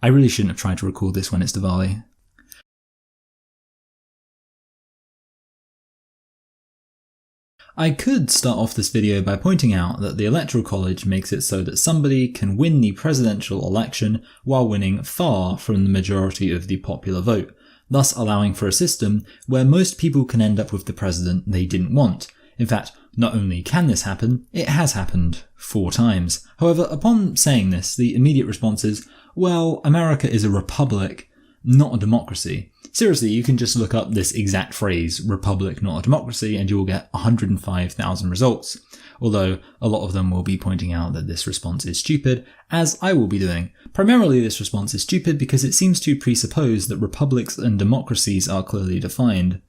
I really shouldn't have tried to record this when it's Diwali. I could start off this video by pointing out that the Electoral College makes it so that somebody can win the presidential election while winning far from the majority of the popular vote, thus allowing for a system where most people can end up with the president they didn't want. In fact, not only can this happen, it has happened 4 times. However, upon saying this, the immediate response is, well, America is a republic, not a democracy. Seriously, you can just look up this exact phrase, republic, not a democracy, and you will get 105,000 results. Although, a lot of them will be pointing out that this response is stupid, as I will be doing. Primarily, this response is stupid because it seems to presuppose that republics and democracies are clearly defined.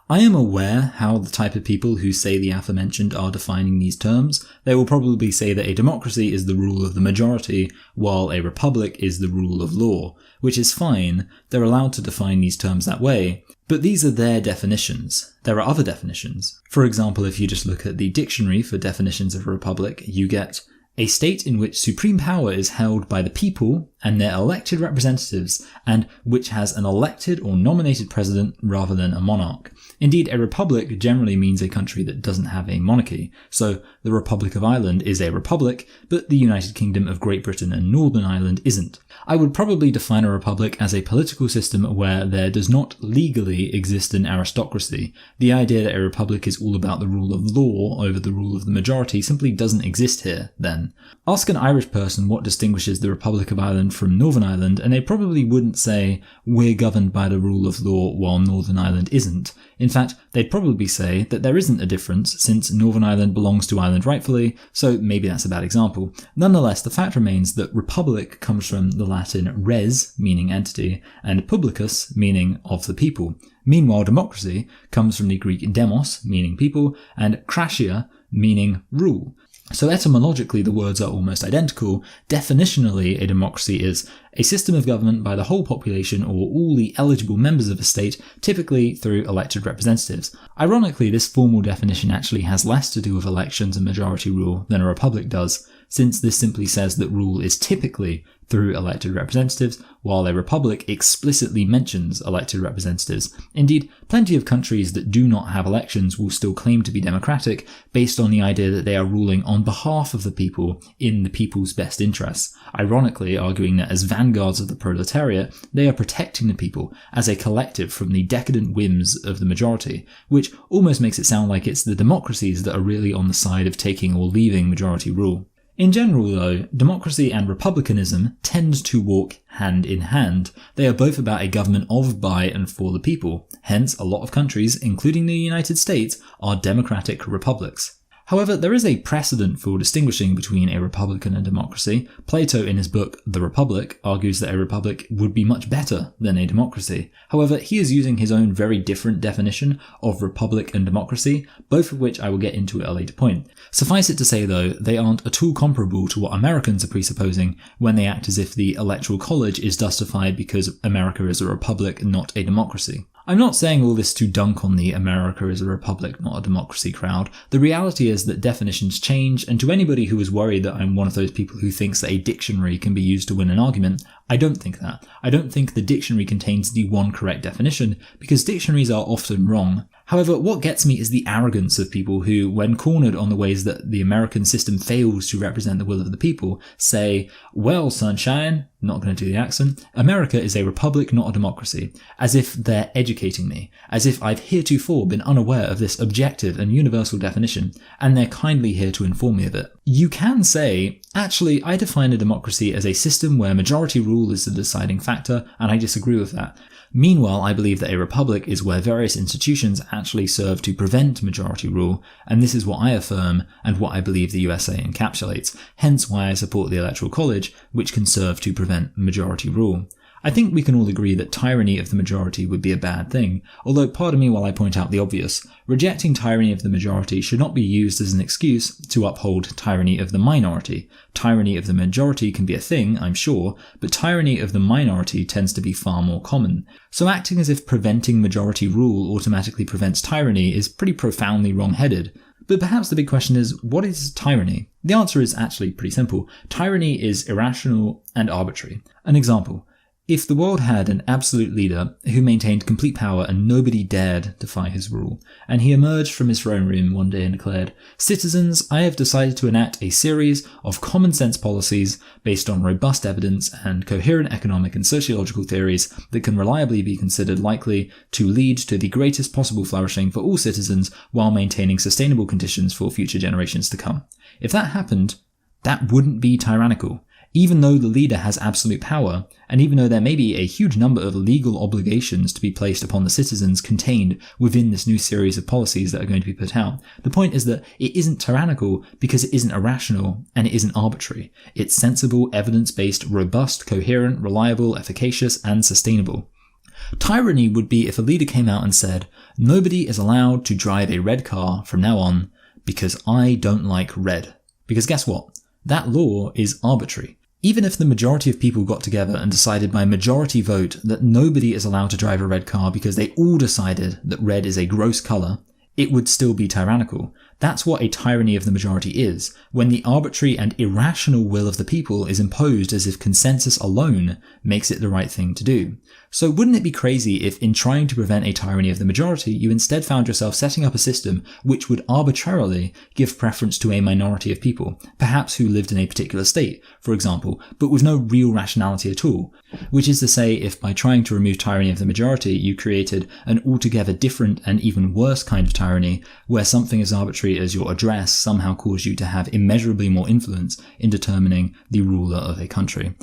I am aware how the type of people who say the aforementioned are defining these terms. They will probably say that a democracy is the rule of the majority, while a republic is the rule of law, which is fine. They're allowed to define these terms that way, but these are their definitions. There are other definitions. For example, if you just look at the dictionary for definitions of a republic, you get a state in which supreme power is held by the people and their elected representatives, and which has an elected or nominated president rather than a monarch. Indeed, a republic generally means a country that doesn't have a monarchy. So, the Republic of Ireland is a republic, but the United Kingdom of Great Britain and Northern Ireland isn't. I would probably define a republic as a political system where there does not legally exist an aristocracy. The idea that a republic is all about the rule of law over the rule of the majority simply doesn't exist here, then. Ask an Irish person what distinguishes the Republic of Ireland from Northern Ireland, and they probably wouldn't say, we're governed by the rule of law while Northern Ireland isn't. In fact, they'd probably say that there isn't a difference since Northern Ireland belongs to Ireland rightfully, so maybe that's a bad example. Nonetheless, the fact remains that republic comes from the Latin res, meaning entity, and publicus, meaning of the people. Meanwhile, democracy comes from the Greek demos, meaning people, and kratia, meaning rule. So etymologically the words are almost identical. Definitionally, a democracy is a system of government by the whole population or all the eligible members of a state, typically through elected representatives. Ironically, this formal definition actually has less to do with elections and majority rule than a republic does, since this simply says that rule is typically through elected representatives, while a republic explicitly mentions elected representatives. Indeed, plenty of countries that do not have elections will still claim to be democratic, based on the idea that they are ruling on behalf of the people in the people's best interests, ironically arguing that as vanguards of the proletariat, they are protecting the people as a collective from the decadent whims of the majority, which almost makes it sound like it's the democracies that are really on the side of taking or leaving majority rule. In general, though, democracy and republicanism tend to walk hand in hand. They are both about a government of, by, and for the people. Hence, a lot of countries, including the United States, are democratic republics. However, there is a precedent for distinguishing between a republic and a democracy. Plato, in his book The Republic, argues that a republic would be much better than a democracy. However, he is using his own very different definition of republic and democracy, both of which I will get into at a later point. Suffice it to say, though, they aren't at all comparable to what Americans are presupposing when they act as if the Electoral College is justified because America is a republic, not a democracy. I'm not saying all this to dunk on the America is a republic, not a democracy crowd. The reality is that definitions change, and to anybody who is worried that I'm one of those people who thinks that a dictionary can be used to win an argument, I don't think that. I don't think the dictionary contains the one correct definition, because dictionaries are often wrong. However, what gets me is the arrogance of people who, when cornered on the ways that the American system fails to represent the will of the people, say, well, sunshine, not going to do the accent, America is a republic, not a democracy, as if they're educating me, as if I've heretofore been unaware of this objective and universal definition, and they're kindly here to inform me of it. You can say, actually, I define a democracy as a system where majority rule is the deciding factor, and I disagree with that. Meanwhile, I believe that a republic is where various institutions actually serve to prevent majority rule, and this is what I affirm and what I believe the USA encapsulates, hence why I support the Electoral College, which can serve to prevent majority rule. I think we can all agree that tyranny of the majority would be a bad thing, although pardon me while I point out the obvious. Rejecting tyranny of the majority should not be used as an excuse to uphold tyranny of the minority. Tyranny of the majority can be a thing, I'm sure, but tyranny of the minority tends to be far more common. So acting as if preventing majority rule automatically prevents tyranny is pretty profoundly wrong-headed. But perhaps the big question is, what is tyranny? The answer is actually pretty simple. Tyranny is irrational and arbitrary. An example. If the world had an absolute leader who maintained complete power and nobody dared defy his rule, and he emerged from his throne room one day and declared, "Citizens, I have decided to enact a series of common sense policies based on robust evidence and coherent economic and sociological theories that can reliably be considered likely to lead to the greatest possible flourishing for all citizens while maintaining sustainable conditions for future generations to come." If that happened, that wouldn't be tyrannical. Even though the leader has absolute power, and even though there may be a huge number of legal obligations to be placed upon the citizens contained within this new series of policies that are going to be put out, the point is that it isn't tyrannical because it isn't irrational and it isn't arbitrary. It's sensible, evidence-based, robust, coherent, reliable, efficacious, and sustainable. Tyranny would be if a leader came out and said, "Nobody is allowed to drive a red car from now on because I don't like red." Because guess what? That law is arbitrary. Even if the majority of people got together and decided by majority vote that nobody is allowed to drive a red car because they all decided that red is a gross colour, it would still be tyrannical. That's what a tyranny of the majority is, when the arbitrary and irrational will of the people is imposed as if consensus alone makes it the right thing to do. So wouldn't it be crazy if in trying to prevent a tyranny of the majority, you instead found yourself setting up a system which would arbitrarily give preference to a minority of people, perhaps who lived in a particular state, for example, but with no real rationality at all? Which is to say, if by trying to remove tyranny of the majority, you created an altogether different and even worse kind of tyranny, where something as arbitrary as your address somehow caused you to have immeasurably more influence in determining the ruler of a country.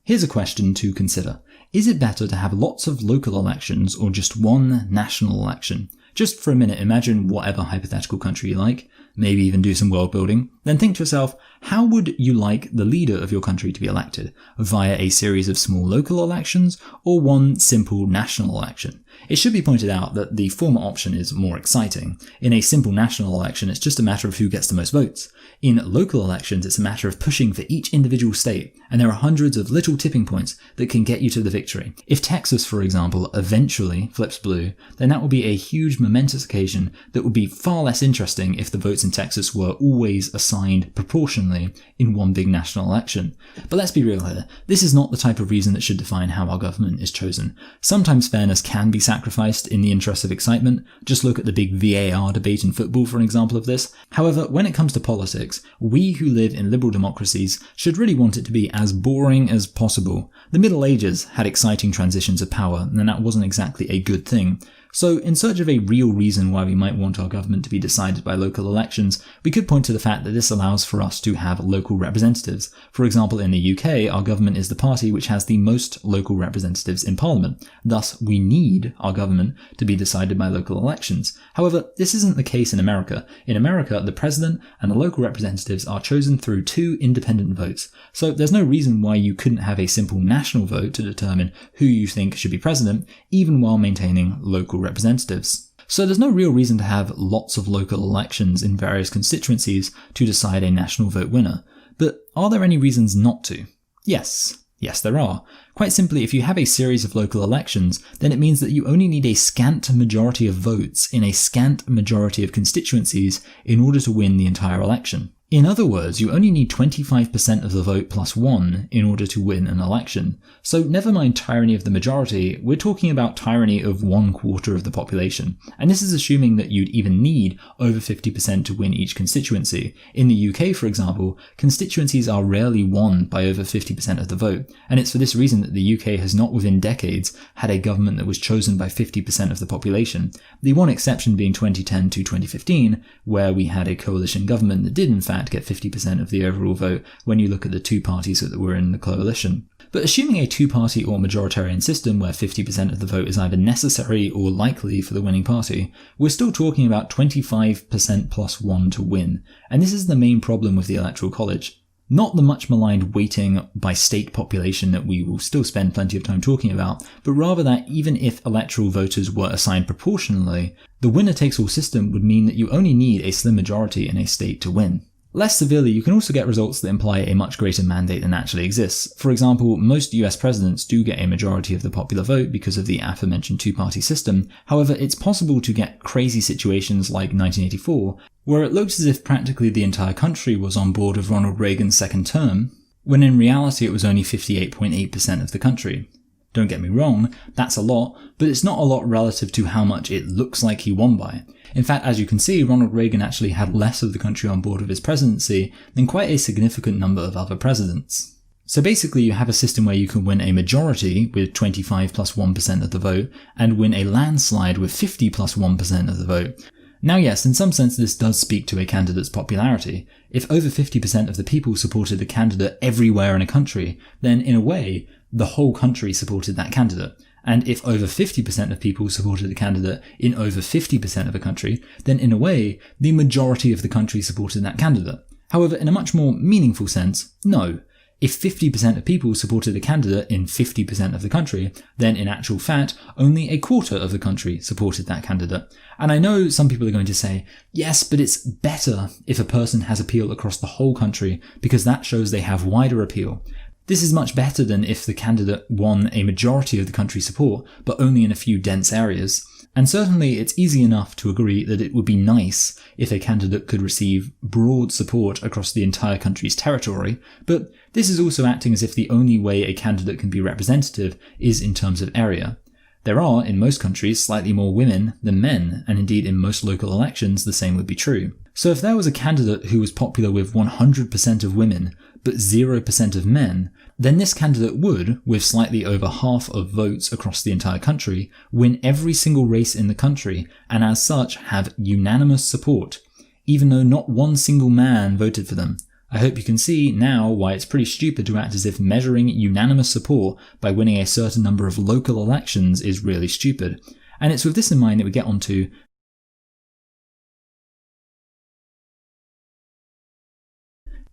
Here's a question to consider. Is it better to have lots of local elections or just one national election? Just for a minute, imagine whatever hypothetical country you like, maybe even do some world building, then think to yourself, how would you like the leader of your country to be elected? Via a series of small local elections or one simple national election? It should be pointed out that the former option is more exciting. In a simple national election, it's just a matter of who gets the most votes. In local elections, it's a matter of pushing for each individual state, and there are hundreds of little tipping points that can get you to the victory. If Texas, for example, eventually flips blue, then that will be a huge momentous occasion that would be far less interesting if the votes in Texas were always assigned proportionally in one big national election. But let's be real here, this is not the type of reason that should define how our government is chosen. Sometimes fairness can be sacrificed in the interest of excitement. Just look at the big VAR debate in football for an example of this. However, when it comes to politics, we who live in liberal democracies should really want it to be as boring as possible. The Middle Ages had exciting transitions of power, and that wasn't exactly a good thing. So, in search of a real reason why we might want our government to be decided by local elections, we could point to the fact that this allows for us to have local representatives. For example, in the UK, our government is the party which has the most local representatives in Parliament. Thus, we need our government to be decided by local elections. However, this isn't the case in America. In America, the president and the local representatives are chosen through 2 independent votes. So, there's no reason why you couldn't have a simple national vote to determine who you think should be president, even while maintaining local representatives. So there's no real reason to have lots of local elections in various constituencies to decide a national vote winner. But are there any reasons not to? Yes, there are. Quite simply, if you have a series of local elections, then it means that you only need a scant majority of votes in a scant majority of constituencies in order to win the entire election. In other words, you only need 25% of the vote plus 1 in order to win an election. So never mind tyranny of the majority, we're talking about tyranny of 1/4 of the population. And this is assuming that you'd even need over 50% to win each constituency. In the UK, for example, constituencies are rarely won by over 50% of the vote. And it's for this reason that the UK has not within decades had a government that was chosen by 50% of the population. The one exception being 2010 to 2015, where we had a coalition government that did in fact get 50% of the overall vote when you look at the 2 parties that were in the coalition. But assuming a 2-party or majoritarian system where 50% of the vote is either necessary or likely for the winning party, we're still talking about 25% plus 1 to win. And this is the main problem with the Electoral College. Not the much maligned weighting by state population that we will still spend plenty of time talking about, but rather that even if electoral voters were assigned proportionally, the winner-takes-all system would mean that you only need a slim majority in a state to win. Less severely, you can also get results that imply a much greater mandate than actually exists. For example, most US presidents do get a majority of the popular vote because of the aforementioned 2-party system. However, it's possible to get crazy situations like 1984, where it looked as if practically the entire country was on board with Ronald Reagan's second term, when in reality it was only 58.8% of the country. Don't get me wrong, that's a lot, but it's not a lot relative to how much it looks like he won by. In fact, as you can see, Ronald Reagan actually had less of the country on board with his presidency than quite a significant number of other presidents. So basically you have a system where you can win a majority with 25 plus 1% of the vote, and win a landslide with 50 plus 1% of the vote. Now yes, in some sense this does speak to a candidate's popularity. If over 50% of the people supported a candidate everywhere in a country, then in a way, the whole country supported that candidate. And if over 50% of people supported a candidate in over 50% of a country, then in a way, the majority of the country supported that candidate. However, in a much more meaningful sense, no. If 50% of people supported a candidate in 50% of the country, then in actual fact, only a quarter of the country supported that candidate. And I know some people are going to say, yes, but it's better if a person has appeal across the whole country because that shows they have wider appeal. This is much better than if the candidate won a majority of the country's support, but only in a few dense areas. And certainly it's easy enough to agree that it would be nice if a candidate could receive broad support across the entire country's territory, but this is also acting as if the only way a candidate can be representative is in terms of area. There are, in most countries, slightly more women than men, and indeed in most local elections the same would be true. So if there was a candidate who was popular with 100% of women, but 0% of men, then this candidate would, with slightly over half of votes across the entire country, win every single race in the country, and as such have unanimous support, even though not one single man voted for them. I hope you can see now why it's pretty stupid to act as if measuring unanimous support by winning a certain number of local elections is really stupid. And it's with this in mind that we get on to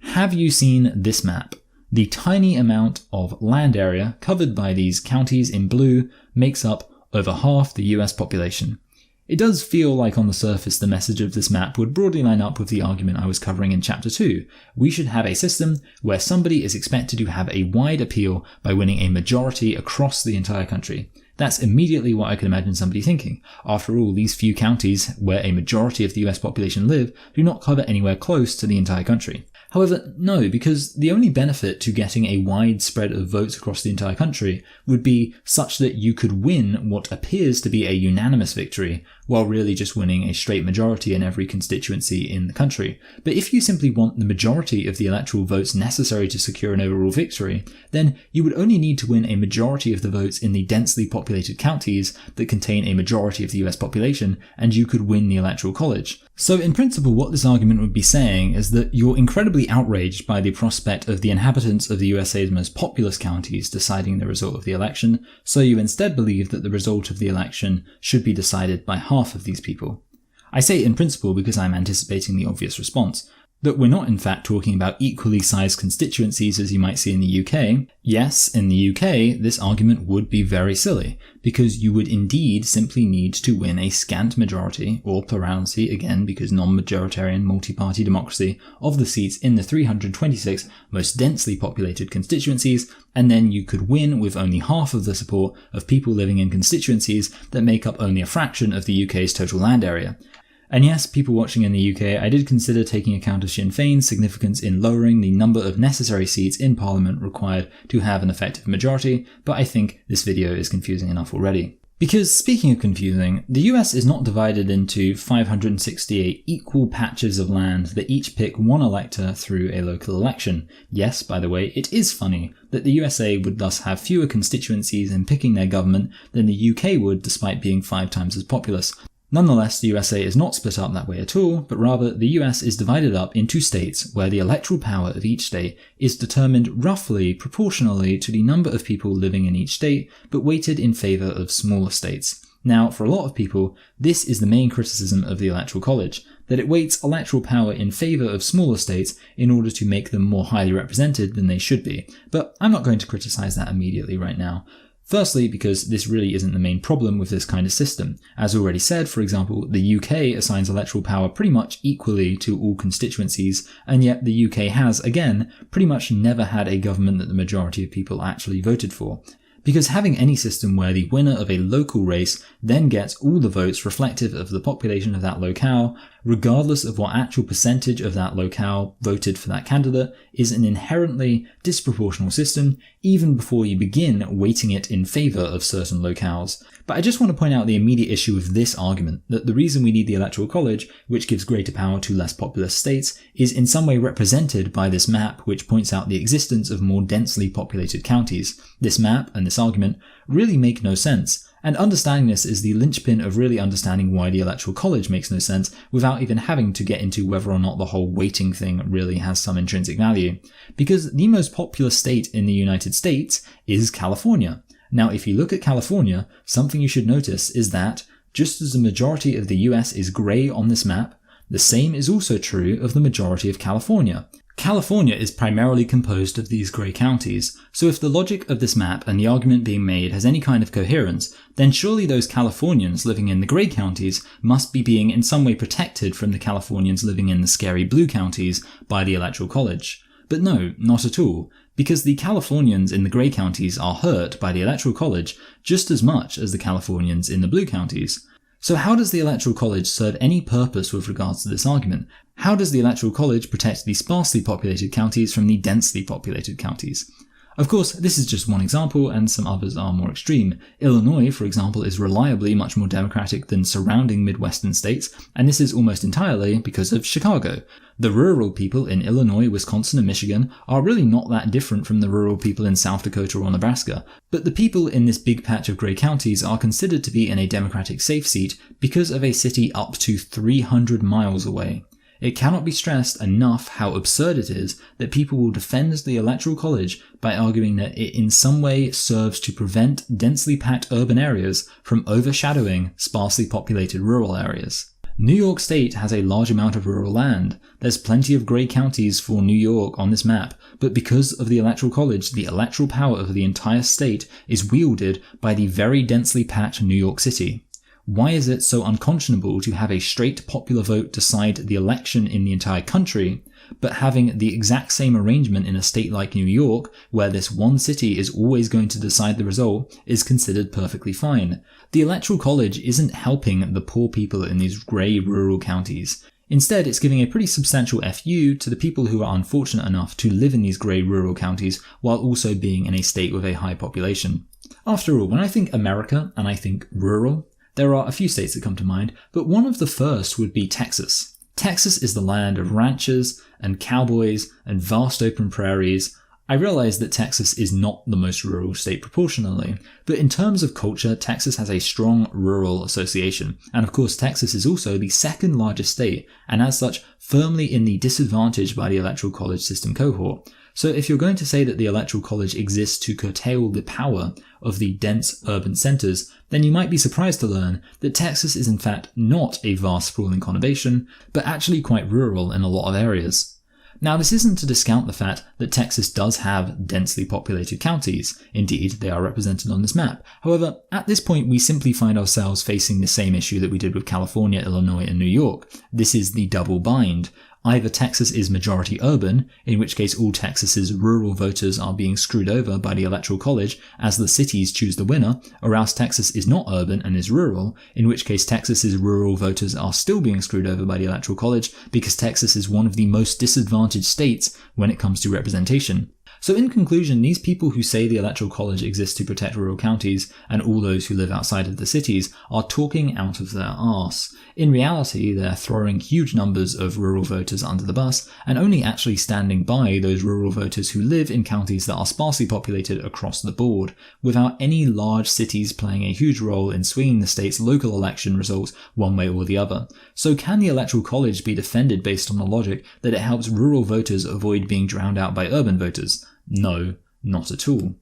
have you seen this map? The tiny amount of land area covered by these counties in blue makes up over half the US population. It does feel like on the surface the message of this map would broadly line up with the argument I was covering in Chapter 2. We should have a system where somebody is expected to have a wide appeal by winning a majority across the entire country. That's immediately what I can imagine somebody thinking. After all, these few counties where a majority of the US population live do not cover anywhere close to the entire country. However, no, because the only benefit to getting a wide spread of votes across the entire country would be such that you could win what appears to be a unanimous victory, while really just winning a straight majority in every constituency in the country. But if you simply want the majority of the electoral votes necessary to secure an overall victory, then you would only need to win a majority of the votes in the densely populated counties that contain a majority of the US population, and you could win the Electoral College. So in principle, what this argument would be saying is that you're incredibly outraged by the prospect of the inhabitants of the USA's most populous counties deciding the result of the election, so you instead believe that the result of the election should be decided by half of these people. I say in principle because I'm anticipating the obvious response, that we're not in fact talking about equally sized constituencies as you might see in the UK. Yes, in the UK, this argument would be very silly, because you would indeed simply need to win a scant majority, or plurality again because non-majoritarian multi-party democracy, of the seats in the 326 most densely populated constituencies, and then you could win with only half of the support of people living in constituencies that make up only a fraction of the UK's total land area. And yes, people watching in the UK, I did consider taking account of Sinn Féin's significance in lowering the number of necessary seats in Parliament required to have an effective majority, but I think this video is confusing enough already. Because, speaking of confusing, the US is not divided into 568 equal patches of land that each pick one elector through a local election. Yes, by the way, it is funny that the USA would thus have fewer constituencies in picking their government than the UK would despite being 5 times as populous. Nonetheless, the USA is not split up that way at all, but rather the US is divided up into states where the electoral power of each state is determined roughly proportionally to the number of people living in each state, but weighted in favour of smaller states. Now, for a lot of people, this is the main criticism of the Electoral College, that it weights electoral power in favour of smaller states in order to make them more highly represented than they should be. But I'm not going to criticise that immediately right now. Firstly, because this really isn't the main problem with this kind of system. As already said, for example, the UK assigns electoral power pretty much equally to all constituencies, and yet the UK has, again, pretty much never had a government that the majority of people actually voted for. Because having any system where the winner of a local race then gets all the votes reflective of the population of that locale regardless of what actual percentage of that locale voted for that candidate, is an inherently disproportional system even before you begin weighting it in favour of certain locales. But I just want to point out the immediate issue with this argument, that the reason we need the Electoral College, which gives greater power to less populous states, is in some way represented by this map which points out the existence of more densely populated counties. This map and this argument really make no sense, and understanding this is the linchpin of really understanding why the Electoral College makes no sense without even having to get into whether or not the whole weighting thing really has some intrinsic value. Because the most populous state in the United States is California. Now, if you look at California, something you should notice is that, just as the majority of the US is grey on this map, the same is also true of the majority of California. California is primarily composed of these grey counties, so if the logic of this map and the argument being made has any kind of coherence, then surely those Californians living in the grey counties must be being in some way protected from the Californians living in the scary blue counties by the Electoral College. But no, not at all, because the Californians in the grey counties are hurt by the Electoral College just as much as the Californians in the blue counties. So how does the Electoral College serve any purpose with regards to this argument? How does the Electoral College protect the sparsely populated counties from the densely populated counties? Of course, this is just one example, and some others are more extreme. Illinois, for example, is reliably much more democratic than surrounding Midwestern states, and this is almost entirely because of Chicago. The rural people in Illinois, Wisconsin, and Michigan are really not that different from the rural people in South Dakota or Nebraska, but the people in this big patch of grey counties are considered to be in a Democratic safe seat because of a city up to 300 miles away. It cannot be stressed enough how absurd it is that people will defend the Electoral College by arguing that it in some way serves to prevent densely packed urban areas from overshadowing sparsely populated rural areas. New York State has a large amount of rural land. There's plenty of grey counties for New York on this map, but because of the Electoral College, the electoral power of the entire state is wielded by the very densely packed New York City. Why is it so unconscionable to have a straight popular vote decide the election in the entire country, but having the exact same arrangement in a state like New York, where this one city is always going to decide the result, is considered perfectly fine? The Electoral College isn't helping the poor people in these grey rural counties. Instead, it's giving a pretty substantial FU to the people who are unfortunate enough to live in these grey rural counties while also being in a state with a high population. After all, when I think America and I think rural, there are a few states that come to mind, but one of the first would be Texas. Texas is the land of ranchers and cowboys and vast open prairies. I realize that Texas is not the most rural state proportionally, but in terms of culture, Texas has a strong rural association. And of course, Texas is also the second largest state, and as such, firmly in the disadvantaged by the Electoral College system cohort. So if you're going to say that the Electoral College exists to curtail the power of the dense urban centres, then you might be surprised to learn that Texas is in fact not a vast sprawling conurbation, but actually quite rural in a lot of areas. Now, this isn't to discount the fact that Texas does have densely populated counties. Indeed, they are represented on this map. However, at this point, we simply find ourselves facing the same issue that we did with California, Illinois, and New York. This is the double bind. Either Texas is majority urban, in which case all Texas's rural voters are being screwed over by the Electoral College as the cities choose the winner, or else Texas is not urban and is rural, in which case Texas's rural voters are still being screwed over by the Electoral College because Texas is one of the most disadvantaged states when it comes to representation. So in conclusion, these people who say the Electoral College exists to protect rural counties and all those who live outside of the cities are talking out of their arse. In reality, they're throwing huge numbers of rural voters under the bus and only actually standing by those rural voters who live in counties that are sparsely populated across the board, without any large cities playing a huge role in swinging the state's local election results one way or the other. So can the Electoral College be defended based on the logic that it helps rural voters avoid being drowned out by urban voters? No, not at all.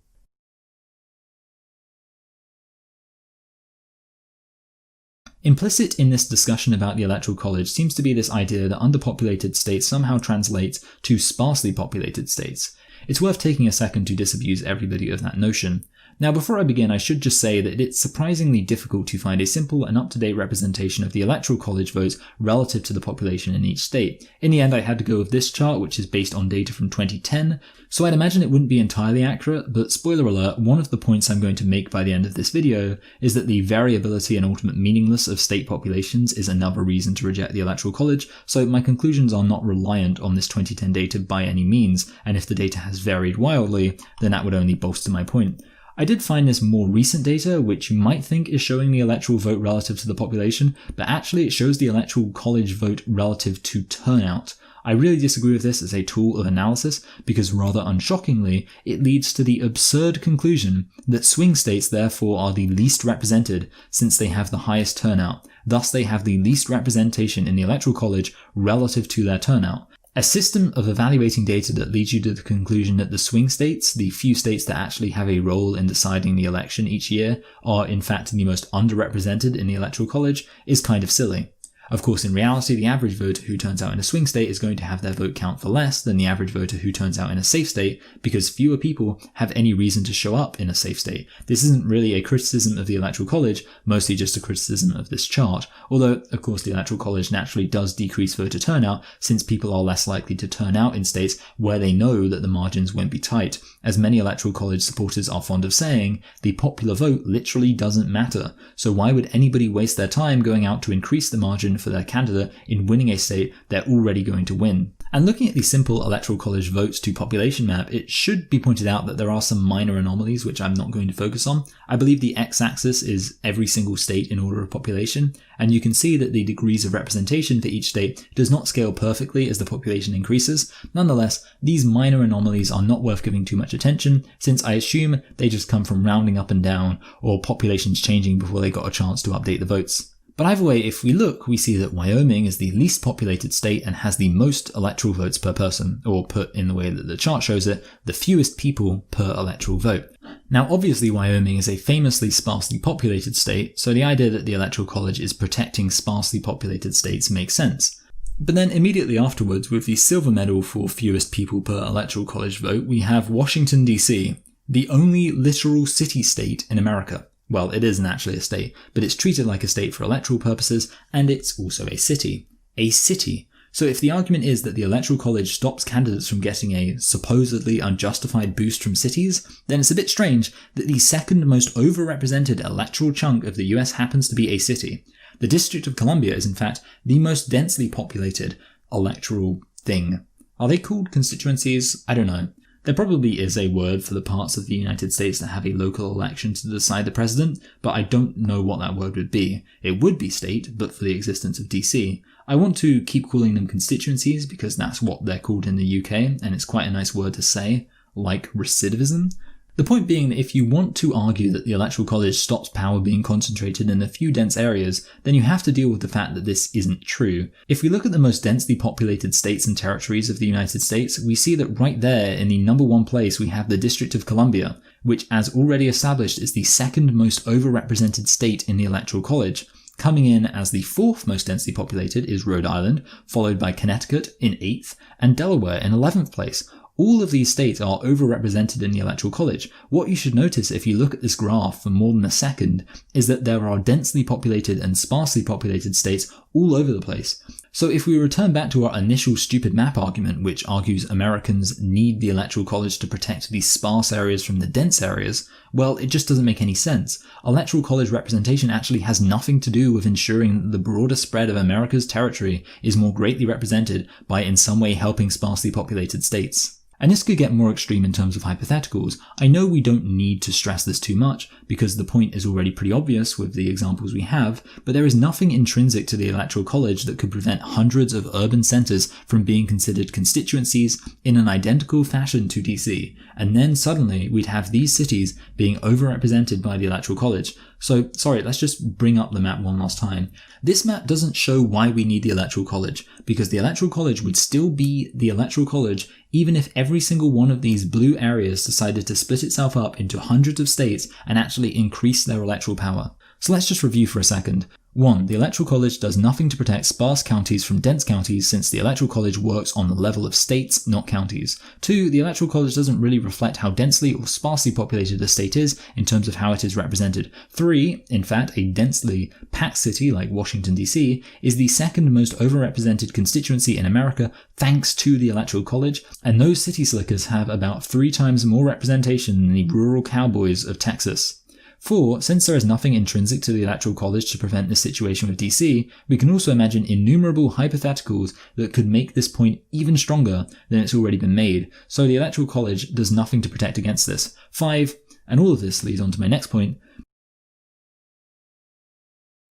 Implicit in this discussion about the Electoral College seems to be this idea that underpopulated states somehow translates to sparsely populated states. It's worth taking a second to disabuse everybody of that notion. Now, before I begin, I should just say that it's surprisingly difficult to find a simple and up-to-date representation of the Electoral College votes relative to the population in each state. In the end, I had to go with this chart, which is based on data from 2010, so I'd imagine it wouldn't be entirely accurate, but spoiler alert, one of the points I'm going to make by the end of this video is that the variability and ultimate meaninglessness of state populations is another reason to reject the Electoral College, so my conclusions are not reliant on this 2010 data by any means, and if the data has varied wildly, then that would only bolster my point. I did find this more recent data, which you might think is showing the electoral vote relative to the population, but actually it shows the Electoral College vote relative to turnout. I really disagree with this as a tool of analysis because rather unshockingly, it leads to the absurd conclusion that swing states therefore are the least represented since they have the highest turnout. Thus they have the least representation in the Electoral College relative to their turnout. A system of evaluating data that leads you to the conclusion that the swing states, the few states that actually have a role in deciding the election each year, are in fact the most underrepresented in the Electoral College, is kind of silly. Of course, in reality, the average voter who turns out in a swing state is going to have their vote count for less than the average voter who turns out in a safe state because fewer people have any reason to show up in a safe state. This isn't really a criticism of the Electoral College, mostly just a criticism of this chart. Although, of course, the Electoral College naturally does decrease voter turnout since people are less likely to turn out in states where they know that the margins won't be tight. As many Electoral College supporters are fond of saying, the popular vote literally doesn't matter. So why would anybody waste their time going out to increase the margin for their candidate in winning a state they're already going to win? And looking at the simple Electoral College votes to population map, it should be pointed out that there are some minor anomalies which I'm not going to focus on. I believe the x-axis is every single state in order of population, and you can see that the degrees of representation for each state does not scale perfectly as the population increases. Nonetheless, these minor anomalies are not worth giving too much attention, since I assume they just come from rounding up and down, or populations changing before they got a chance to update the votes. But either way, if we look, we see that Wyoming is the least populated state and has the most electoral votes per person, or put in the way that the chart shows it, the fewest people per electoral vote. Now obviously Wyoming is a famously sparsely populated state, so the idea that the Electoral College is protecting sparsely populated states makes sense. But then immediately afterwards, with the silver medal for fewest people per Electoral College vote, we have Washington DC, the only literal city-state in America. Well, it isn't actually a state, but it's treated like a state for electoral purposes, and it's also a city. A city. So if the argument is that the Electoral College stops candidates from getting a supposedly unjustified boost from cities, then it's a bit strange that the second most overrepresented electoral chunk of the US happens to be a city. The District of Columbia is in fact the most densely populated electoral thing. Are they called constituencies? I don't know. There probably is a word for the parts of the United States that have a local election to decide the president, but I don't know what that word would be. It would be state, but for the existence of DC. I want to keep calling them constituencies because that's what they're called in the UK, and it's quite a nice word to say, like recidivism. The point being that if you want to argue that the Electoral College stops power being concentrated in a few dense areas, then you have to deal with the fact that this isn't true. If we look at the most densely populated states and territories of the United States, we see that right there in the number one place we have the District of Columbia, which as already established is the second most overrepresented state in the Electoral College. Coming in as the fourth most densely populated is Rhode Island, followed by Connecticut in 8th, and Delaware in 11th place. All of these states are overrepresented in the Electoral College. What you should notice if you look at this graph for more than a second is that there are densely populated and sparsely populated states all over the place. So if we return back to our initial stupid map argument, which argues Americans need the Electoral College to protect the sparse areas from the dense areas, well, it just doesn't make any sense. Electoral College representation actually has nothing to do with ensuring that the broader spread of America's territory is more greatly represented by in some way helping sparsely populated states. And this could get more extreme in terms of hypotheticals. I know we don't need to stress this too much because the point is already pretty obvious with the examples we have, but there is nothing intrinsic to the Electoral College that could prevent hundreds of urban centres from being considered constituencies in an identical fashion to DC, and then suddenly we'd have these cities being overrepresented by the Electoral College. So, sorry, let's just bring up the map one last time. This map doesn't show why we need the Electoral College, because the Electoral College would still be the Electoral College even if every single one of these blue areas decided to split itself up into hundreds of states and actually increase their electoral power. So let's just review for a second. 1. The Electoral College does nothing to protect sparse counties from dense counties since the Electoral College works on the level of states, not counties. 2. The Electoral College doesn't really reflect how densely or sparsely populated a state is in terms of how it is represented. 3. In fact, a densely packed city like Washington, D.C. is the second most overrepresented constituency in America thanks to the Electoral College, and those city slickers have about 3 times more representation than the rural cowboys of Texas. 4. Since there is nothing intrinsic to the Electoral College to prevent this situation with DC, we can also imagine innumerable hypotheticals that could make this point even stronger than it's already been made, so the Electoral College does nothing to protect against this. 5. And all of this leads on to my next point.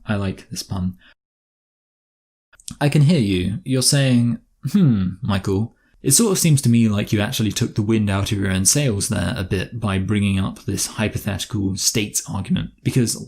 I like this pun. I can hear you. You're saying, Michael, it sort of seems to me like you actually took the wind out of your own sails there a bit by bringing up this hypothetical states argument, because,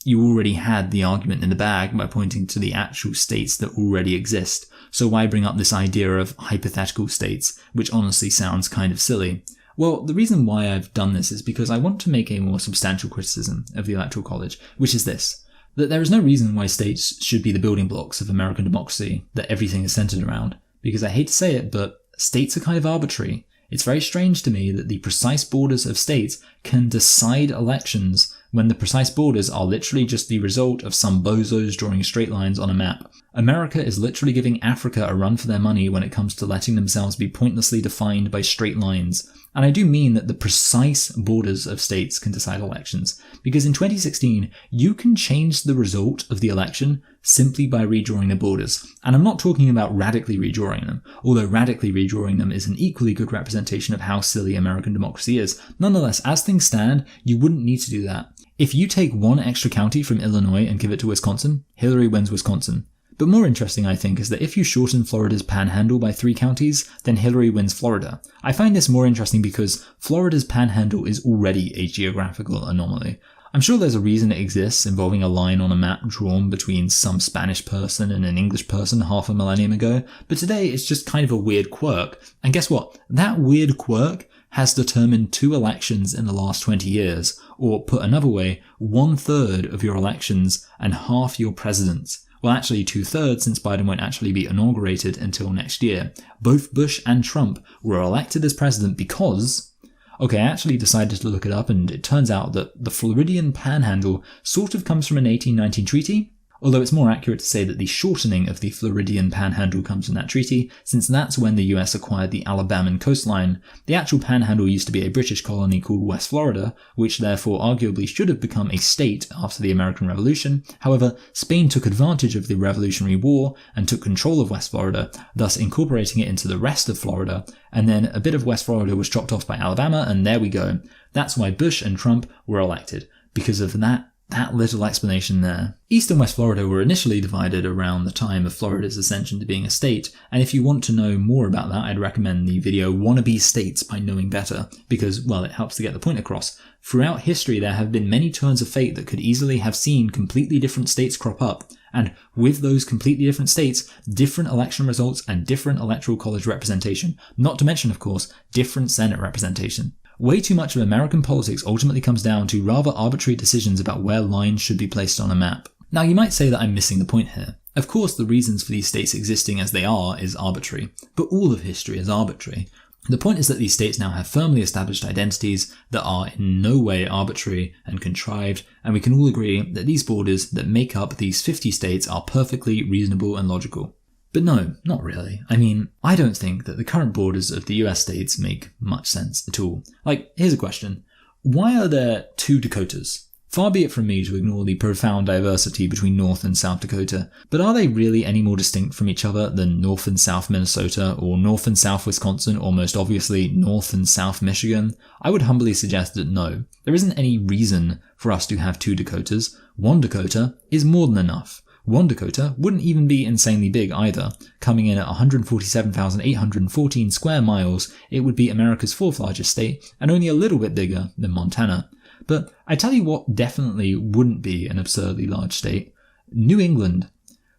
you already had the argument in the bag by pointing to the actual states that already exist, so why bring up this idea of hypothetical states, which honestly sounds kind of silly? Well, the reason why I've done this is because I want to make a more substantial criticism of the Electoral College, which is this: that there is no reason why states should be the building blocks of American democracy that everything is centered around. Because I hate to say it, but states are kind of arbitrary. It's very strange to me that the precise borders of states can decide elections when the precise borders are literally just the result of some bozos drawing straight lines on a map. America is literally giving Africa a run for their money when it comes to letting themselves be pointlessly defined by straight lines. And I do mean that the precise borders of states can decide elections, because in 2016, you can change the result of the election simply by redrawing the borders. And I'm not talking about radically redrawing them, although radically redrawing them is an equally good representation of how silly American democracy is. Nonetheless, as things stand, you wouldn't need to do that. If you take one extra county from Illinois and give it to Wisconsin, Hillary wins Wisconsin. But more interesting, I think, is that if you shorten Florida's panhandle by 3 counties, then Hillary wins Florida. I find this more interesting because Florida's panhandle is already a geographical anomaly. I'm sure there's a reason it exists involving a line on a map drawn between some Spanish person and an English person half a millennium ago, but today it's just kind of a weird quirk. And guess what? That weird quirk has determined 2 elections in the last 20 years, or put another way, 1/3 of your elections and half your presidents. Well, actually 2/3, since Biden won't actually be inaugurated until next year. Both Bush and Trump were elected as president because... Okay, I actually decided to look it up, and it turns out that the Floridian Panhandle sort of comes from an 1819 treaty, although it's more accurate to say that the shortening of the Floridian Panhandle comes from that treaty, since that's when the US acquired the Alabama coastline. The actual Panhandle used to be a British colony called West Florida, which therefore arguably should have become a state after the American Revolution. However, Spain took advantage of the Revolutionary War and took control of West Florida, thus incorporating it into the rest of Florida, and then a bit of West Florida was chopped off by Alabama, and there we go. That's why Bush and Trump were elected, because of that little explanation there. East and West Florida were initially divided around the time of Florida's ascension to being a state, and if you want to know more about that, I'd recommend the video Wannabe States by Knowing Better, because, well, it helps to get the point across. Throughout history, there have been many turns of fate that could easily have seen completely different states crop up, and with those completely different states, different election results and different electoral college representation, not to mention, of course, different Senate representation. Way too much of American politics ultimately comes down to rather arbitrary decisions about where lines should be placed on a map. Now, you might say that I'm missing the point here. Of course, the reasons for these states existing as they are is arbitrary, but all of history is arbitrary. The point is that these states now have firmly established identities that are in no way arbitrary and contrived, and we can all agree that these borders that make up these 50 states are perfectly reasonable and logical. But no, not really. I mean, I don't think that the current borders of the US states make much sense at all. Here's a question. Why are there 2 Dakotas? Far be it from me to ignore the profound diversity between North and South Dakota, but are they really any more distinct from each other than North and South Minnesota, or North and South Wisconsin, or most obviously North and South Michigan? I would humbly suggest that no. There isn't any reason for us to have 2 Dakotas. 1 Dakota is more than enough. 1 Dakota wouldn't even be insanely big either. Coming in at 147,814 square miles, it would be America's 4th largest state, and only a little bit bigger than Montana. But I tell you what definitely wouldn't be an absurdly large state. New England.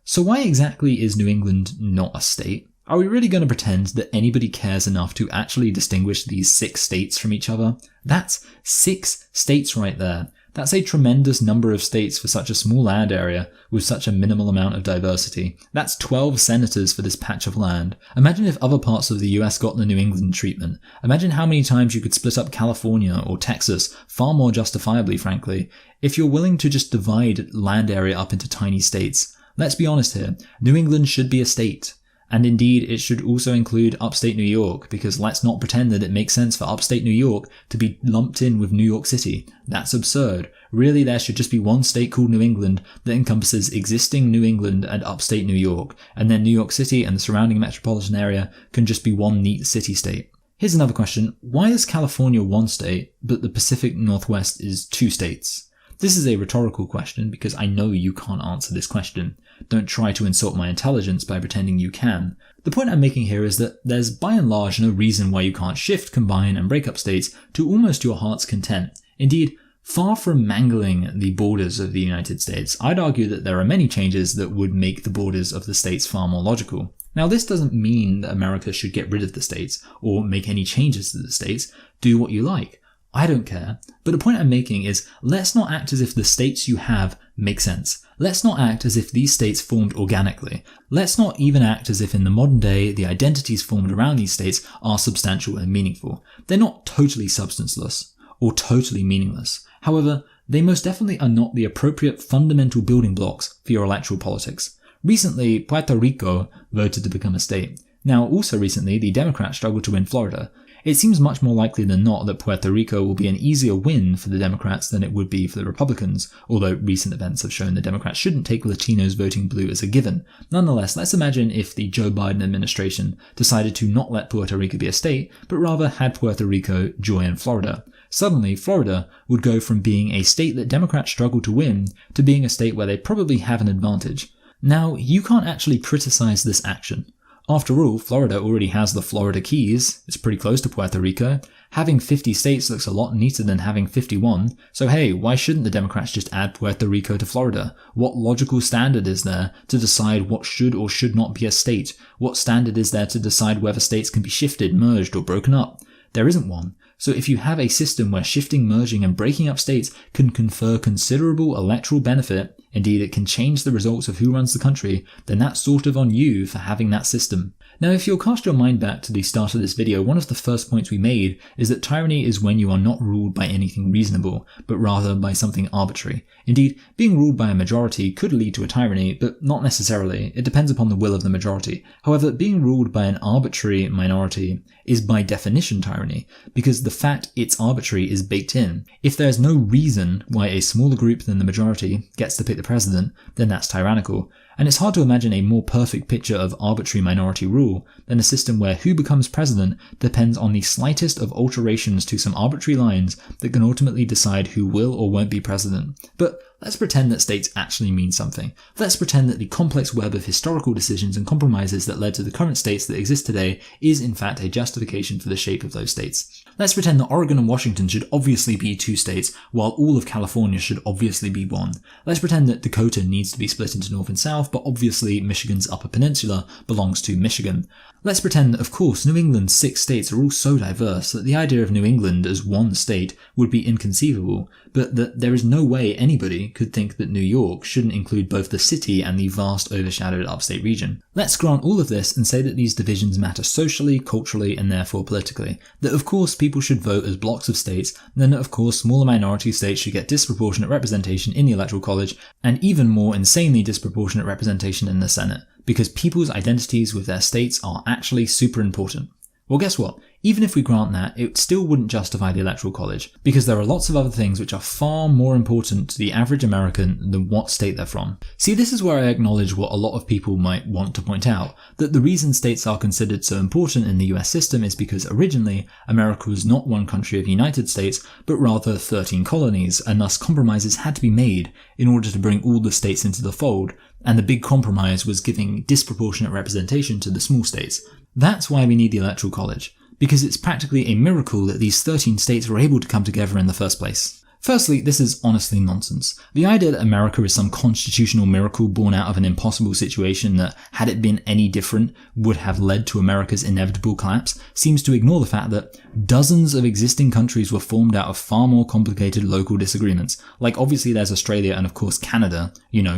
So why exactly is New England not a state? Are we really going to pretend that anybody cares enough to actually distinguish these 6 states from each other? That's 6 states right there. That's a tremendous number of states for such a small land area with such a minimal amount of diversity. That's 12 senators for this patch of land. Imagine if other parts of the US got the New England treatment. Imagine how many times you could split up California or Texas, far more justifiably, frankly, if you're willing to just divide land area up into tiny states. Let's be honest here, New England should be a state. And indeed, it should also include upstate New York, because let's not pretend that it makes sense for upstate New York to be lumped in with New York City. That's absurd. Really, there should just be one state called New England that encompasses existing New England and upstate New York, and then New York City and the surrounding metropolitan area can just be one neat city-state. Here's another question. Why is California one state, but the Pacific Northwest is two states? This is a rhetorical question because I know you can't answer this question. Don't try to insult my intelligence by pretending you can. The point I'm making here is that there's by and large no reason why you can't shift, combine, and break up states to almost your heart's content. Indeed, far from mangling the borders of the United States, I'd argue that there are many changes that would make the borders of the states far more logical. Now, this doesn't mean that America should get rid of the states or make any changes to the states. Do what you like. I don't care. But the point I'm making is, let's not act as if the states you have make sense. Let's not act as if these states formed organically. Let's not even act as if in the modern day the identities formed around these states are substantial and meaningful. They're not totally substanceless or totally meaningless. However, they most definitely are not the appropriate fundamental building blocks for your electoral politics. Recently, Puerto Rico voted to become a state. Now, also recently, the Democrats struggled to win Florida. It seems much more likely than not that Puerto Rico will be an easier win for the Democrats than it would be for the Republicans, although recent events have shown the Democrats shouldn't take Latinos voting blue as a given. Nonetheless, let's imagine if the Joe Biden administration decided to not let Puerto Rico be a state, but rather had Puerto Rico join Florida. Suddenly, Florida would go from being a state that Democrats struggle to win to being a state where they probably have an advantage. Now, you can't actually criticize this action. After all, Florida already has the Florida Keys. It's pretty close to Puerto Rico. Having 50 states looks a lot neater than having 51. So hey, why shouldn't the Democrats just add Puerto Rico to Florida? What logical standard is there to decide what should or should not be a state? What standard is there to decide whether states can be shifted, merged, or broken up? There isn't one. So if you have a system where shifting, merging, and breaking up states can confer considerable electoral benefit, indeed it can change the results of who runs the country, then that's sort of on you for having that system. Now, if you'll cast your mind back to the start of this video, one of the first points we made is that tyranny is when you are not ruled by anything reasonable, but rather by something arbitrary. Indeed, being ruled by a majority could lead to a tyranny, but not necessarily. It depends upon the will of the majority. However, being ruled by an arbitrary minority is by definition tyranny, because the fact it's arbitrary is baked in. If there's no reason why a smaller group than the majority gets to pick the president, then that's tyrannical. And it's hard to imagine a more perfect picture of arbitrary minority rule than a system where who becomes president depends on the slightest of alterations to some arbitrary lines that can ultimately decide who will or won't be president. But let's pretend that states actually mean something. Let's pretend that the complex web of historical decisions and compromises that led to the current states that exist today is in fact a justification for the shape of those states. Let's pretend that Oregon and Washington should obviously be two states, while all of California should obviously be one. Let's pretend that Dakota needs to be split into North and South, but obviously Michigan's Upper Peninsula belongs to Michigan. Let's pretend that, of course, New England's 6 states are all so diverse that the idea of New England as one state would be inconceivable, but that there is no way anybody could think that New York shouldn't include both the city and the vast overshadowed upstate region. Let's grant all of this and say that these divisions matter socially, culturally, and therefore politically. That of course people should vote as blocks of states, and then of course smaller minority states should get disproportionate representation in the Electoral College, and even more insanely disproportionate representation in the Senate, because people's identities with their states are actually super important. Well, guess what? Even if we grant that, it still wouldn't justify the Electoral College, because there are lots of other things which are far more important to the average American than what state they're from. See, this is where I acknowledge what a lot of people might want to point out, that the reason states are considered so important in the US system is because originally, America was not one country of the United States, but rather 13 colonies, and thus compromises had to be made in order to bring all the states into the fold, and the big compromise was giving disproportionate representation to the small states. That's why we need the Electoral College, because it's practically a miracle that these 13 states were able to come together in the first place. Firstly, this is honestly nonsense. The idea that America is some constitutional miracle born out of an impossible situation that, had it been any different, would have led to America's inevitable collapse seems to ignore the fact that dozens of existing countries were formed out of far more complicated local disagreements. Like obviously there's Australia and of course Canada,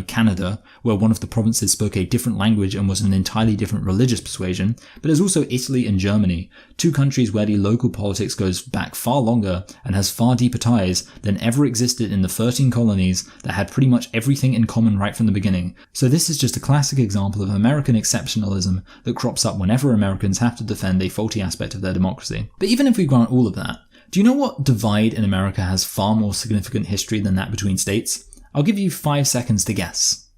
Canada, where one of the provinces spoke a different language and was an entirely different religious persuasion, but there's also Italy and Germany, two countries where the local politics goes back far longer and has far deeper ties than ever existed in the 13 colonies that had pretty much everything in common right from the beginning. So this is just a classic example of American exceptionalism that crops up whenever Americans have to defend a faulty aspect of their democracy. But even if we grant all of that, do you know what divide in America has far more significant history than that between states? I'll give you 5 seconds to guess.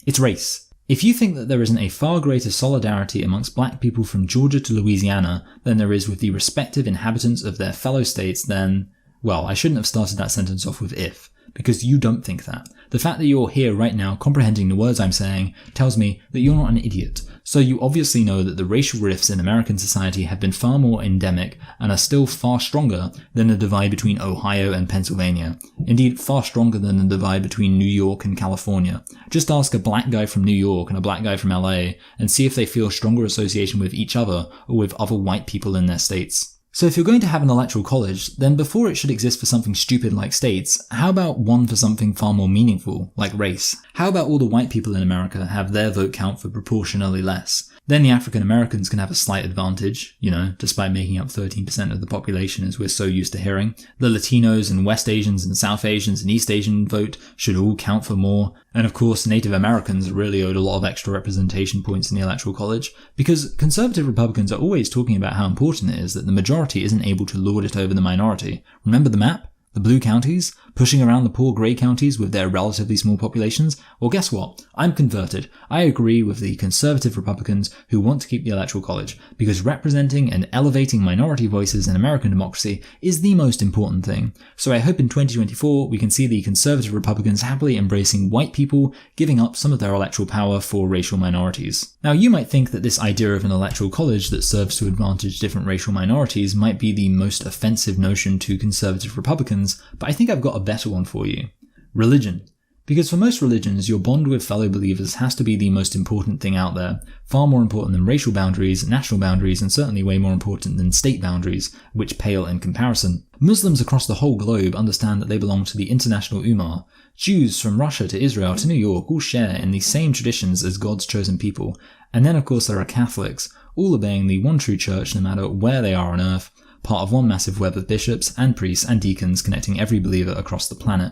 It's race. If you think that there isn't a far greater solidarity amongst black people from Georgia to Louisiana than there is with the respective inhabitants of their fellow states, then, well, I shouldn't have started that sentence off with if, because you don't think that. The fact that you're here right now comprehending the words I'm saying tells me that you're not an idiot. So you obviously know that the racial rifts in American society have been far more endemic and are still far stronger than the divide between Ohio and Pennsylvania. Indeed, far stronger than the divide between New York and California. Just ask a black guy from New York and a black guy from LA and see if they feel stronger association with each other or with other white people in their states. So if you're going to have an electoral college, then before it should exist for something stupid like states, how about one for something far more meaningful, like race? How about all the white people in America have their vote count for proportionally less? Then the African Americans can have a slight advantage, despite making up 13% of the population as we're so used to hearing. The Latinos and West Asians and South Asians and East Asian vote should all count for more. And of course, Native Americans are really owed a lot of extra representation points in the Electoral College, because conservative Republicans are always talking about how important it is that the majority isn't able to lord it over the minority. Remember the map? The blue counties? Pushing around the poor grey counties with their relatively small populations? Well, guess what? I'm converted. I agree with the conservative Republicans who want to keep the Electoral College, because representing and elevating minority voices in American democracy is the most important thing. So I hope in 2024 we can see the conservative Republicans happily embracing white people, giving up some of their electoral power for racial minorities. Now you might think that this idea of an Electoral College that serves to advantage different racial minorities might be the most offensive notion to conservative Republicans, but I think I've got a better one for you. Religion. Because for most religions, your bond with fellow believers has to be the most important thing out there, far more important than racial boundaries, national boundaries, and certainly way more important than state boundaries, which pale in comparison. Muslims across the whole globe understand that they belong to the international Ummah. Jews from Russia to Israel to New York all share in the same traditions as God's chosen people. And then of course there are Catholics, all obeying the one true church no matter where they are on earth, part of one massive web of bishops and priests and deacons connecting every believer across the planet.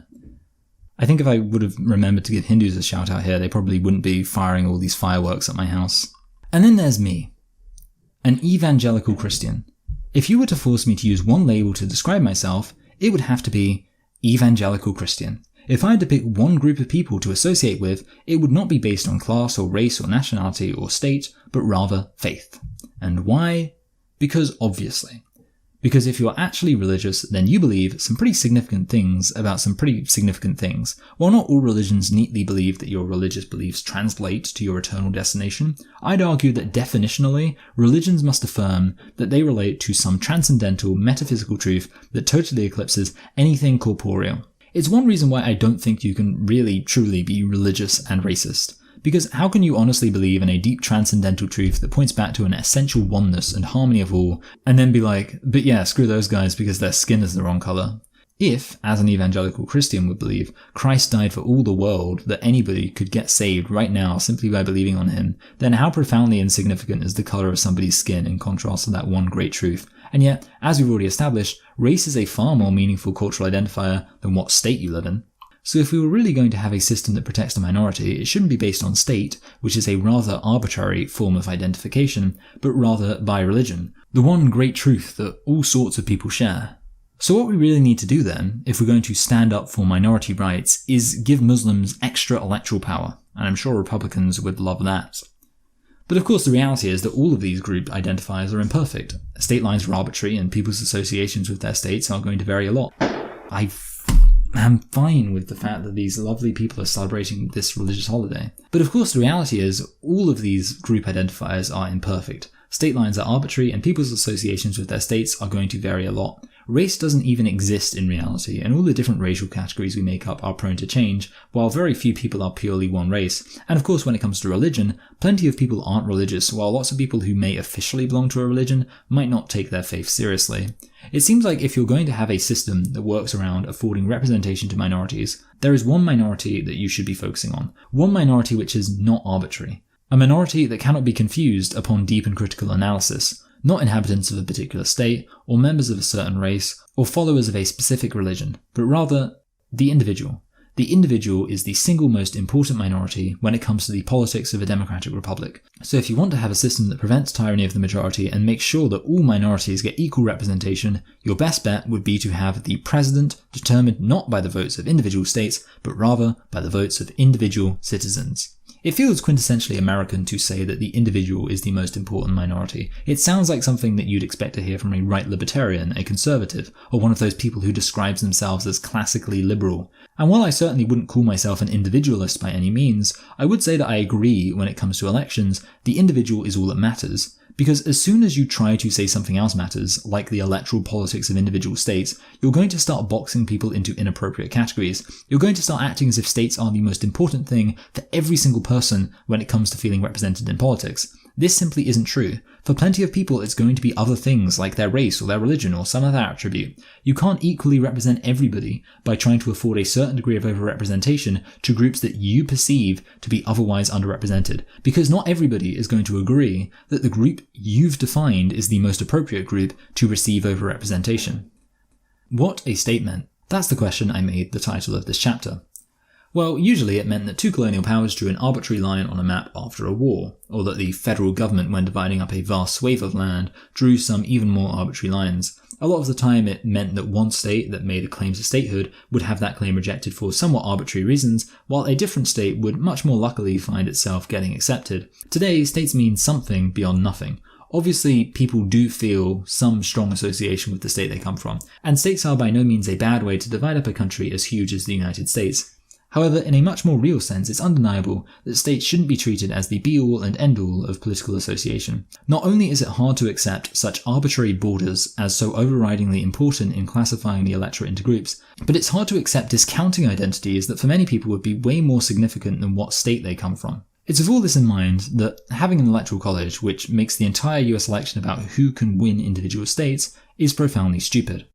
I think if I would have remembered to give Hindus a shout out here, they probably wouldn't be firing all these fireworks at my house. And then there's me, an evangelical Christian. If you were to force me to use one label to describe myself, it would have to be evangelical Christian. If I had to pick one group of people to associate with, it would not be based on class or race or nationality or state, but rather faith. And why? Because obviously. Because if you're actually religious, then you believe some pretty significant things about some pretty significant things. While not all religions neatly believe that your religious beliefs translate to your eternal destination, I'd argue that definitionally, religions must affirm that they relate to some transcendental metaphysical truth that totally eclipses anything corporeal. It's one reason why I don't think you can really truly be religious and racist. Because how can you honestly believe in a deep transcendental truth that points back to an essential oneness and harmony of all, and then be like, but yeah, screw those guys because their skin is the wrong colour? If, as an evangelical Christian would believe, Christ died for all the world, that anybody could get saved right now simply by believing on him, then how profoundly insignificant is the colour of somebody's skin in contrast to that one great truth? And yet, as we've already established, race is a far more meaningful cultural identifier than what state you live in. So if we were really going to have a system that protects the minority, it shouldn't be based on state, which is a rather arbitrary form of identification, but rather by religion, the one great truth that all sorts of people share. So what we really need to do then, if we're going to stand up for minority rights, is give Muslims extra electoral power, and I'm sure Republicans would love that. But of course the reality is that all of these group identifiers are imperfect. State lines are arbitrary and people's associations with their states are going to vary a lot. I'm fine with the fact that these lovely people are celebrating this religious holiday. But of course the reality is all of these group identifiers are imperfect. State lines are arbitrary and people's associations with their states are going to vary a lot. Race doesn't even exist in reality, and all the different racial categories we make up are prone to change, while very few people are purely one race. And of course, when it comes to religion, plenty of people aren't religious, while lots of people who may officially belong to a religion might not take their faith seriously. It seems like if you're going to have a system that works around affording representation to minorities, there is one minority that you should be focusing on. One minority which is not arbitrary. A minority that cannot be confused upon deep and critical analysis. Not inhabitants of a particular state, or members of a certain race, or followers of a specific religion, but rather the individual. The individual is the single most important minority when it comes to the politics of a democratic republic. So if you want to have a system that prevents tyranny of the majority and makes sure that all minorities get equal representation, your best bet would be to have the president determined not by the votes of individual states, but rather by the votes of individual citizens. It feels quintessentially American to say that the individual is the most important minority. It sounds like something that you'd expect to hear from a right libertarian, a conservative, or one of those people who describes themselves as classically liberal. And while I certainly wouldn't call myself an individualist by any means, I would say that I agree when it comes to elections, the individual is all that matters. Because as soon as you try to say something else matters, like the electoral politics of individual states, you're going to start boxing people into inappropriate categories. You're going to start acting as if states are the most important thing for every single person when it comes to feeling represented in politics. This simply isn't true. For plenty of people, it's going to be other things like their race or their religion or some other attribute. You can't equally represent everybody by trying to afford a certain degree of overrepresentation to groups that you perceive to be otherwise underrepresented, because not everybody is going to agree that the group you've defined is the most appropriate group to receive overrepresentation. What a statement. That's the question I made the title of this chapter. Well, usually it meant that two colonial powers drew an arbitrary line on a map after a war, or that the federal government, when dividing up a vast swathe of land, drew some even more arbitrary lines. A lot of the time it meant that one state that made a claim to statehood would have that claim rejected for somewhat arbitrary reasons, while a different state would much more luckily find itself getting accepted. Today, states mean something beyond nothing. Obviously, people do feel some strong association with the state they come from, and states are by no means a bad way to divide up a country as huge as the United States. However, in a much more real sense, it's undeniable that states shouldn't be treated as the be-all and end-all of political association. Not only is it hard to accept such arbitrary borders as so overridingly important in classifying the electorate into groups, but it's hard to accept discounting identities that for many people would be way more significant than what state they come from. It's with all this in mind that having an electoral college which makes the entire US election about who can win individual states is profoundly stupid.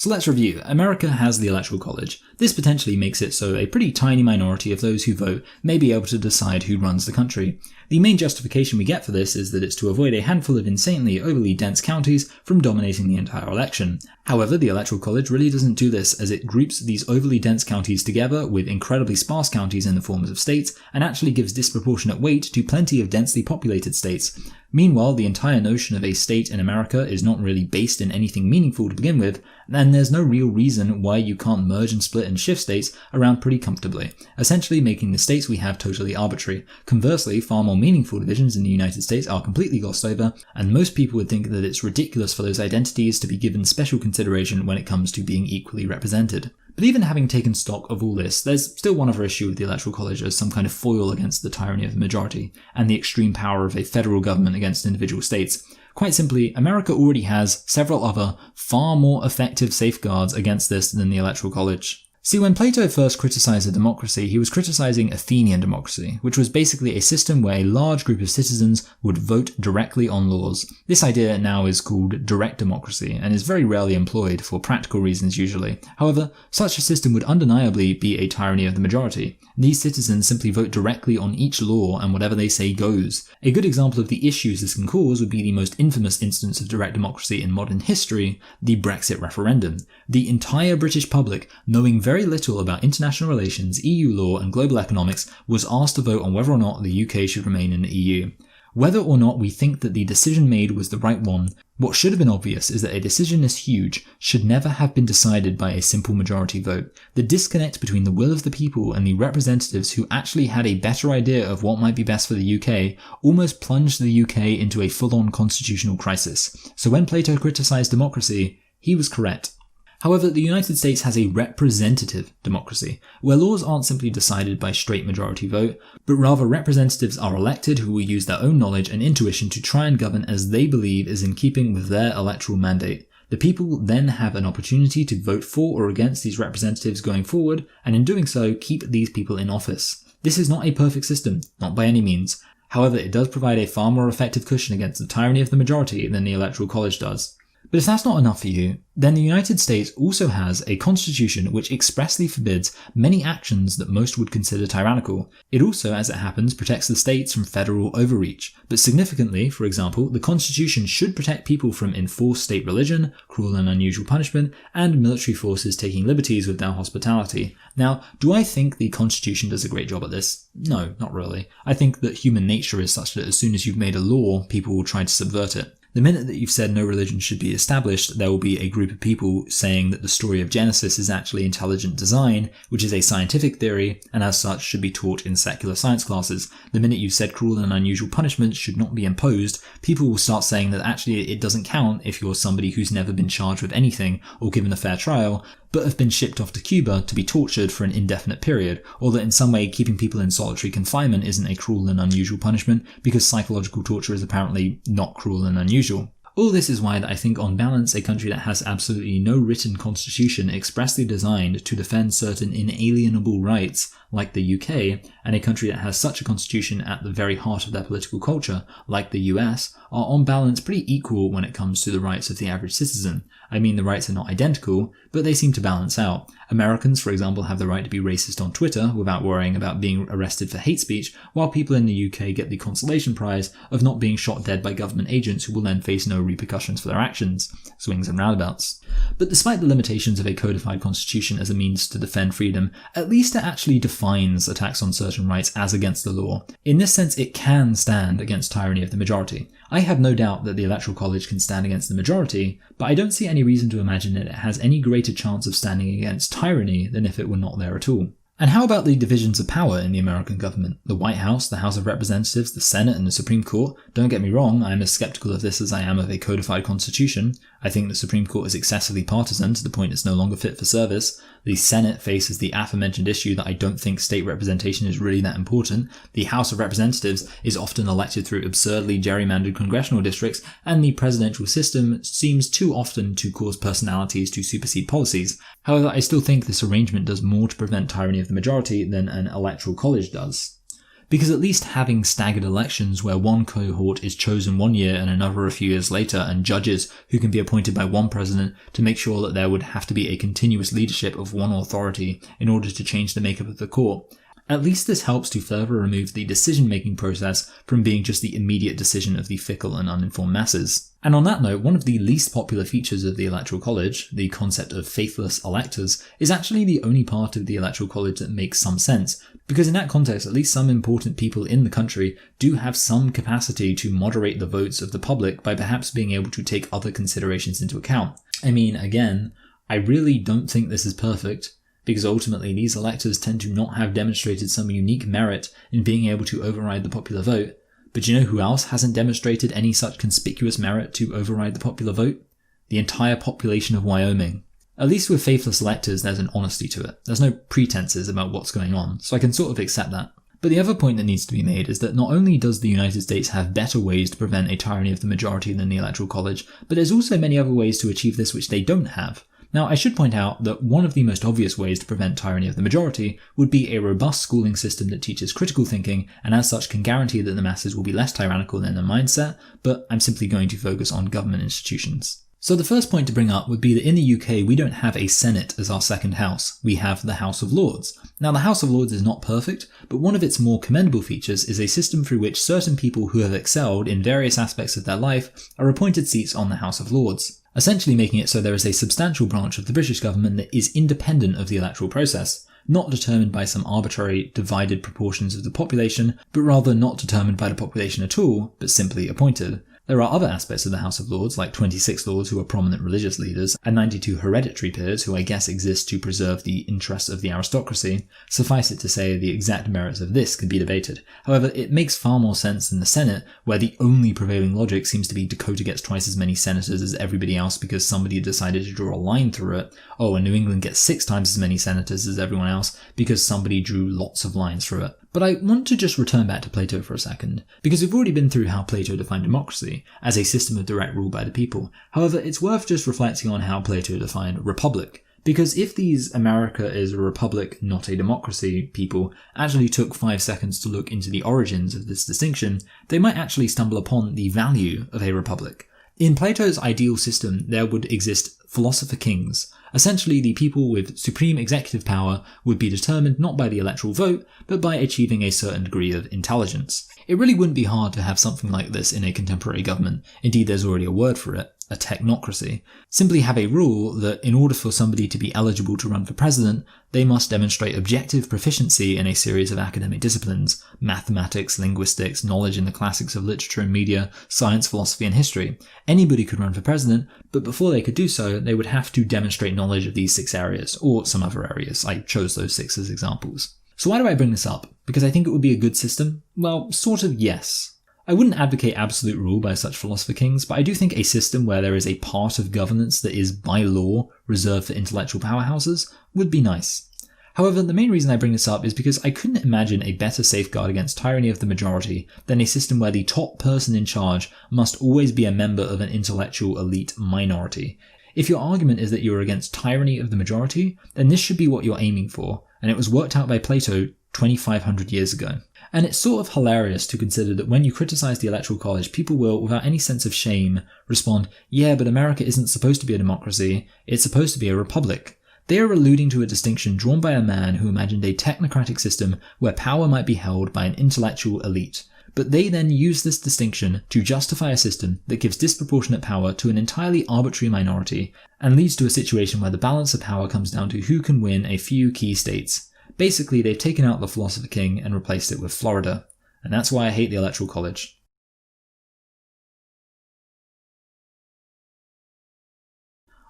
So let's review. America has the Electoral College. This potentially makes it so a pretty tiny minority of those who vote may be able to decide who runs the country. The main justification we get for this is that it's to avoid a handful of insanely overly dense counties from dominating the entire election. However, the Electoral College really doesn't do this, as it groups these overly dense counties together with incredibly sparse counties in the forms of states, and actually gives disproportionate weight to plenty of densely populated states. Meanwhile, the entire notion of a state in America is not really based in anything meaningful to begin with, and there's no real reason why you can't merge and split and shift states around pretty comfortably, essentially making the states we have totally arbitrary. Conversely, far more meaningful divisions in the United States are completely glossed over, and most people would think that it's ridiculous for those identities to be given special consideration when it comes to being equally represented. But even having taken stock of all this, there's still one other issue with the Electoral College as some kind of foil against the tyranny of the majority, and the extreme power of a federal government against individual states. Quite simply, America already has several other, far more effective safeguards against this than the Electoral College. See, when Plato first criticized a democracy, he was criticizing Athenian democracy, which was basically a system where a large group of citizens would vote directly on laws. This idea now is called direct democracy, and is very rarely employed for practical reasons usually. However, such a system would undeniably be a tyranny of the majority. These citizens simply vote directly on each law, and whatever they say goes. A good example of the issues this can cause would be the most infamous instance of direct democracy in modern history, the Brexit referendum. The entire British public, knowing very little about international relations, EU law and global economics, was asked to vote on whether or not the UK should remain in the EU. Whether or not we think that the decision made was the right one, what should have been obvious is that a decision this huge should never have been decided by a simple majority vote. The disconnect between the will of the people and the representatives who actually had a better idea of what might be best for the UK almost plunged the UK into a full-on constitutional crisis. So when Plato criticized democracy, he was correct. However, the United States has a representative democracy, where laws aren't simply decided by straight majority vote, but rather representatives are elected who will use their own knowledge and intuition to try and govern as they believe is in keeping with their electoral mandate. The people then have an opportunity to vote for or against these representatives going forward, and in doing so, keep these people in office. This is not a perfect system, not by any means. However, it does provide a far more effective cushion against the tyranny of the majority than the Electoral College does. But if that's not enough for you, then the United States also has a constitution which expressly forbids many actions that most would consider tyrannical. It also, as it happens, protects the states from federal overreach. But significantly, for example, the constitution should protect people from enforced state religion, cruel and unusual punishment, and military forces taking liberties with their hospitality. Now, do I think the constitution does a great job at this? No, not really. I think that human nature is such that as soon as you've made a law, people will try to subvert it. The minute that you've said no religion should be established, there will be a group of people saying that the story of Genesis is actually intelligent design, which is a scientific theory, and as such should be taught in secular science classes. The minute you've said cruel and unusual punishment should not be imposed, people will start saying that actually it doesn't count if you're somebody who's never been charged with anything or given a fair trial, but have been shipped off to Cuba to be tortured for an indefinite period, or that in some way keeping people in solitary confinement isn't a cruel and unusual punishment because psychological torture is apparently not cruel and unusual. All this is why I think on balance a country that has absolutely no written constitution expressly designed to defend certain inalienable rights like the UK, and a country that has such a constitution at the very heart of their political culture like the US, are on balance pretty equal when it comes to the rights of the average citizen. I mean, the rights are not identical, but they seem to balance out. Americans, for example, have the right to be racist on Twitter without worrying about being arrested for hate speech, while people in the UK get the consolation prize of not being shot dead by government agents who will then face no repercussions for their actions. Swings and roundabouts. But despite the limitations of a codified constitution as a means to defend freedom, at least it actually defines attacks on certain rights as against the law. In this sense, it can stand against tyranny of the majority. I have no doubt that the Electoral College can stand against the majority, but I don't see any reason to imagine that it has any greater chance of standing against tyranny than if it were not there at all. And how about the divisions of power in the American government? The White House, the House of Representatives, the Senate, and the Supreme Court? Don't get me wrong, I am as skeptical of this as I am of a codified constitution. I think the Supreme Court is excessively partisan to the point it's no longer fit for service. The Senate faces the aforementioned issue that I don't think state representation is really that important. The House of Representatives is often elected through absurdly gerrymandered congressional districts, and the presidential system seems too often to cause personalities to supersede policies. However, I still think this arrangement does more to prevent tyranny of the majority than an electoral college does. Because at least having staggered elections where one cohort is chosen one year and another a few years later, and judges who can be appointed by one president to make sure that there would have to be a continuous leadership of one authority in order to change the makeup of the court, at least this helps to further remove the decision-making process from being just the immediate decision of the fickle and uninformed masses. And on that note, one of the least popular features of the Electoral College, the concept of faithless electors, is actually the only part of the Electoral College that makes some sense, because in that context, at least some important people in the country do have some capacity to moderate the votes of the public by perhaps being able to take other considerations into account. I mean, again, I really don't think this is perfect, because ultimately these electors tend to not have demonstrated some unique merit in being able to override the popular vote. But you know who else hasn't demonstrated any such conspicuous merit to override the popular vote? The entire population of Wyoming. At least with faithless electors, there's an honesty to it. There's no pretenses about what's going on, so I can sort of accept that. But the other point that needs to be made is that not only does the United States have better ways to prevent a tyranny of the majority than the Electoral College, but there's also many other ways to achieve this which they don't have. Now, I should point out that one of the most obvious ways to prevent tyranny of the majority would be a robust schooling system that teaches critical thinking and as such can guarantee that the masses will be less tyrannical in their mindset, but I'm simply going to focus on government institutions. So the first point to bring up would be that in the UK we don't have a Senate as our second house, we have the House of Lords. Now the House of Lords is not perfect, but one of its more commendable features is a system through which certain people who have excelled in various aspects of their life are appointed seats on the House of Lords, essentially making it so there is a substantial branch of the British government that is independent of the electoral process, not determined by some arbitrary divided proportions of the population, but rather not determined by the population at all, but simply appointed. There are other aspects of the House of Lords, like 26 lords who are prominent religious leaders, and 92 hereditary peers who I guess exist to preserve the interests of the aristocracy. Suffice it to say, the exact merits of this can be debated. However, it makes far more sense in the Senate, where the only prevailing logic seems to be Dakota gets twice as many senators as everybody else because somebody decided to draw a line through it. Oh, and New England gets 6 times as many senators as everyone else because somebody drew lots of lines through it. But I want to just return back to Plato for a second, because we've already been through how Plato defined democracy as a system of direct rule by the people. However, it's worth just reflecting on how Plato defined republic, because if these America is a republic, not a democracy people actually took 5 seconds to look into the origins of this distinction, they might actually stumble upon the value of a republic. In Plato's ideal system, there would exist philosopher kings. Essentially, the people with supreme executive power would be determined not by the electoral vote, but by achieving a certain degree of intelligence. It really wouldn't be hard to have something like this in a contemporary government. Indeed, there's already a word for it, a technocracy. Simply have a rule that in order for somebody to be eligible to run for president, they must demonstrate objective proficiency in a series of academic disciplines: mathematics, linguistics, knowledge in the classics of literature and media, science, philosophy, and history. Anybody could run for president, but before they could do so, they would have to demonstrate knowledge of these 6 areas, or some other areas. I chose those 6 as examples. So why do I bring this up? Because I think it would be a good system? Well, sort of yes. I wouldn't advocate absolute rule by such philosopher kings, but I do think a system where there is a part of governance that is by law reserved for intellectual powerhouses would be nice. However, the main reason I bring this up is because I couldn't imagine a better safeguard against tyranny of the majority than a system where the top person in charge must always be a member of an intellectual elite minority. If your argument is that you're against tyranny of the majority, then this should be what you're aiming for, and it was worked out by Plato 2,500 years ago. And it's sort of hilarious to consider that when you criticize the Electoral College, people will, without any sense of shame, respond, yeah, but America isn't supposed to be a democracy, it's supposed to be a republic. They are alluding to a distinction drawn by a man who imagined a technocratic system where power might be held by an intellectual elite. But they then use this distinction to justify a system that gives disproportionate power to an entirely arbitrary minority and leads to a situation where the balance of power comes down to who can win a few key states. Basically, they've taken out the philosopher king and replaced it with Florida. And that's why I hate the Electoral College.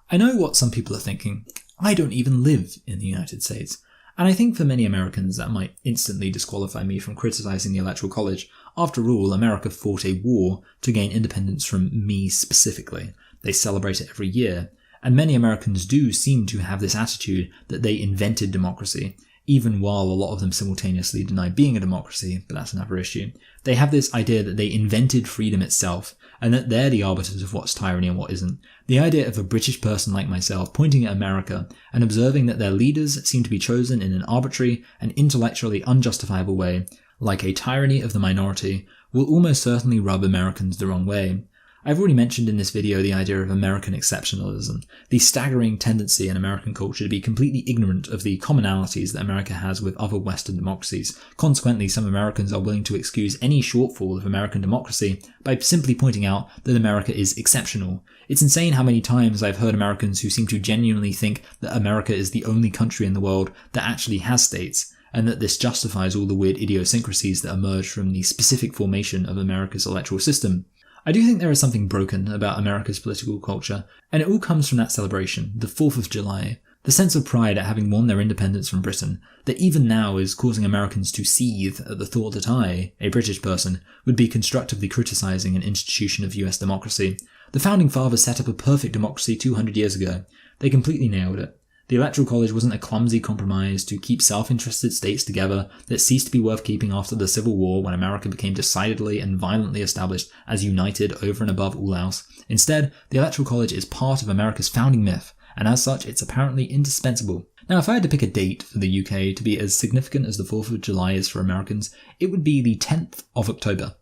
I know what some people are thinking. I don't even live in the United States. And I think for many Americans that might instantly disqualify me from criticizing the Electoral College. After all, America fought a war to gain independence from me specifically. They celebrate it every year. And many Americans do seem to have this attitude that they invented democracy, even while a lot of them simultaneously deny being a democracy, but that's another issue. They have this idea that they invented freedom itself, and that they're the arbiters of what's tyranny and what isn't. The idea of a British person like myself pointing at America and observing that their leaders seem to be chosen in an arbitrary and intellectually unjustifiable way, like a tyranny of the minority, will almost certainly rub Americans the wrong way. I've already mentioned in this video the idea of American exceptionalism, the staggering tendency in American culture to be completely ignorant of the commonalities that America has with other Western democracies. Consequently, some Americans are willing to excuse any shortfall of American democracy by simply pointing out that America is exceptional. It's insane how many times I've heard Americans who seem to genuinely think that America is the only country in the world that actually has states, and that this justifies all the weird idiosyncrasies that emerge from the specific formation of America's electoral system. I do think there is something broken about America's political culture, and it all comes from that celebration, the 4th of July, the sense of pride at having won their independence from Britain, that even now is causing Americans to seethe at the thought that I, a British person, would be constructively criticising an institution of US democracy. The Founding Fathers set up a perfect democracy 200 years ago. They completely nailed it. The Electoral College wasn't a clumsy compromise to keep self-interested states together that ceased to be worth keeping after the Civil War when America became decidedly and violently established as united over and above all else. Instead, the Electoral College is part of America's founding myth, and as such it's apparently indispensable. Now, if I had to pick a date for the UK to be as significant as the 4th of July is for Americans, it would be the 10th of October.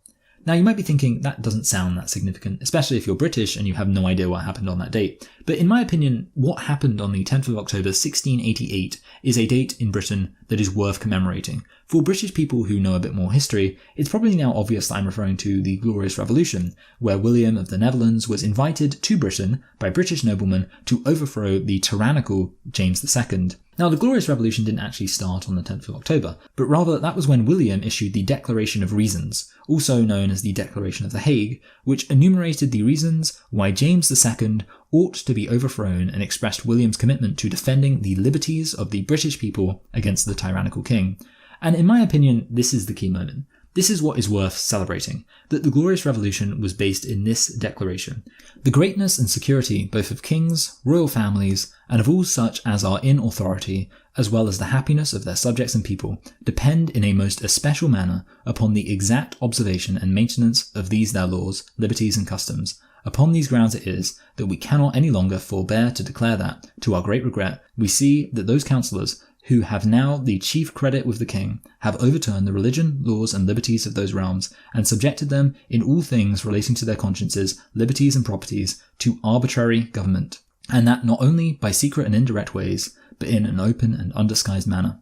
Now, you might be thinking that doesn't sound that significant, especially if you're British and you have no idea what happened on that date. But in my opinion, what happened on the 10th of October 1688 is a date in Britain that is worth commemorating. For British people who know a bit more history, it's probably now obvious that I'm referring to the Glorious Revolution, where William of the Netherlands was invited to Britain by British noblemen to overthrow the tyrannical James II. Now, the Glorious Revolution didn't actually start on the 10th of October, but rather that was when William issued the Declaration of Reasons, also known as the Declaration of the Hague, which enumerated the reasons why James II ought to be overthrown and expressed William's commitment to defending the liberties of the British people against the tyrannical king. And in my opinion, this is the key moment. This is what is worth celebrating, that the Glorious Revolution was based in this declaration. The greatness and security both of kings, royal families, and of all such as are in authority, as well as the happiness of their subjects and people, depend in a most especial manner upon the exact observation and maintenance of these their laws, liberties, and customs. Upon these grounds it is that we cannot any longer forbear to declare that, to our great regret, we see that those councillors who have now the chief credit with the king, have overturned the religion, laws, and liberties of those realms, and subjected them in all things relating to their consciences, liberties, and properties, to arbitrary government, and that not only by secret and indirect ways, but in an open and undisguised manner.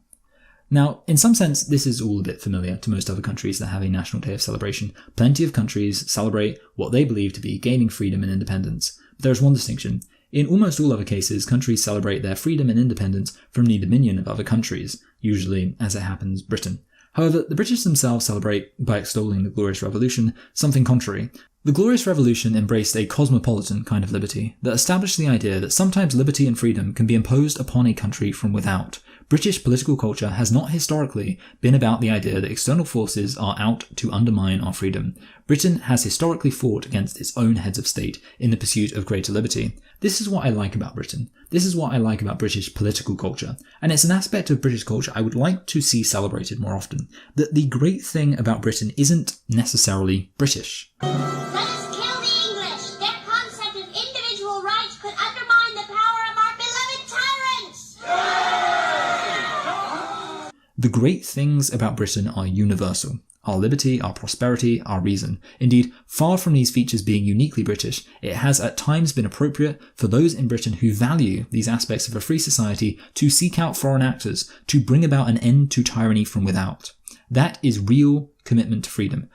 Now, in some sense, this is all a bit familiar to most other countries that have a national day of celebration. Plenty of countries celebrate what they believe to be gaining freedom and independence. But there is one distinction. In almost all other cases, countries celebrate their freedom and independence from the dominion of other countries, usually, as it happens, Britain. However, the British themselves celebrate, by extolling the Glorious Revolution, something contrary. The Glorious Revolution embraced a cosmopolitan kind of liberty that established the idea that sometimes liberty and freedom can be imposed upon a country from without. British political culture has not historically been about the idea that external forces are out to undermine our freedom. Britain has historically fought against its own heads of state in the pursuit of greater liberty. This is what I like about Britain. This is what I like about British political culture. And it's an aspect of British culture I would like to see celebrated more often. That the great thing about Britain isn't necessarily British. Let us kill the English! Their concept of individual rights could undermine the power of our beloved tyrants! The great things about Britain are universal. Our liberty, our prosperity, our reason. Indeed, far from these features being uniquely British, it has at times been appropriate for those in Britain who value these aspects of a free society to seek out foreign actors, to bring about an end to tyranny from without. That is real commitment to freedom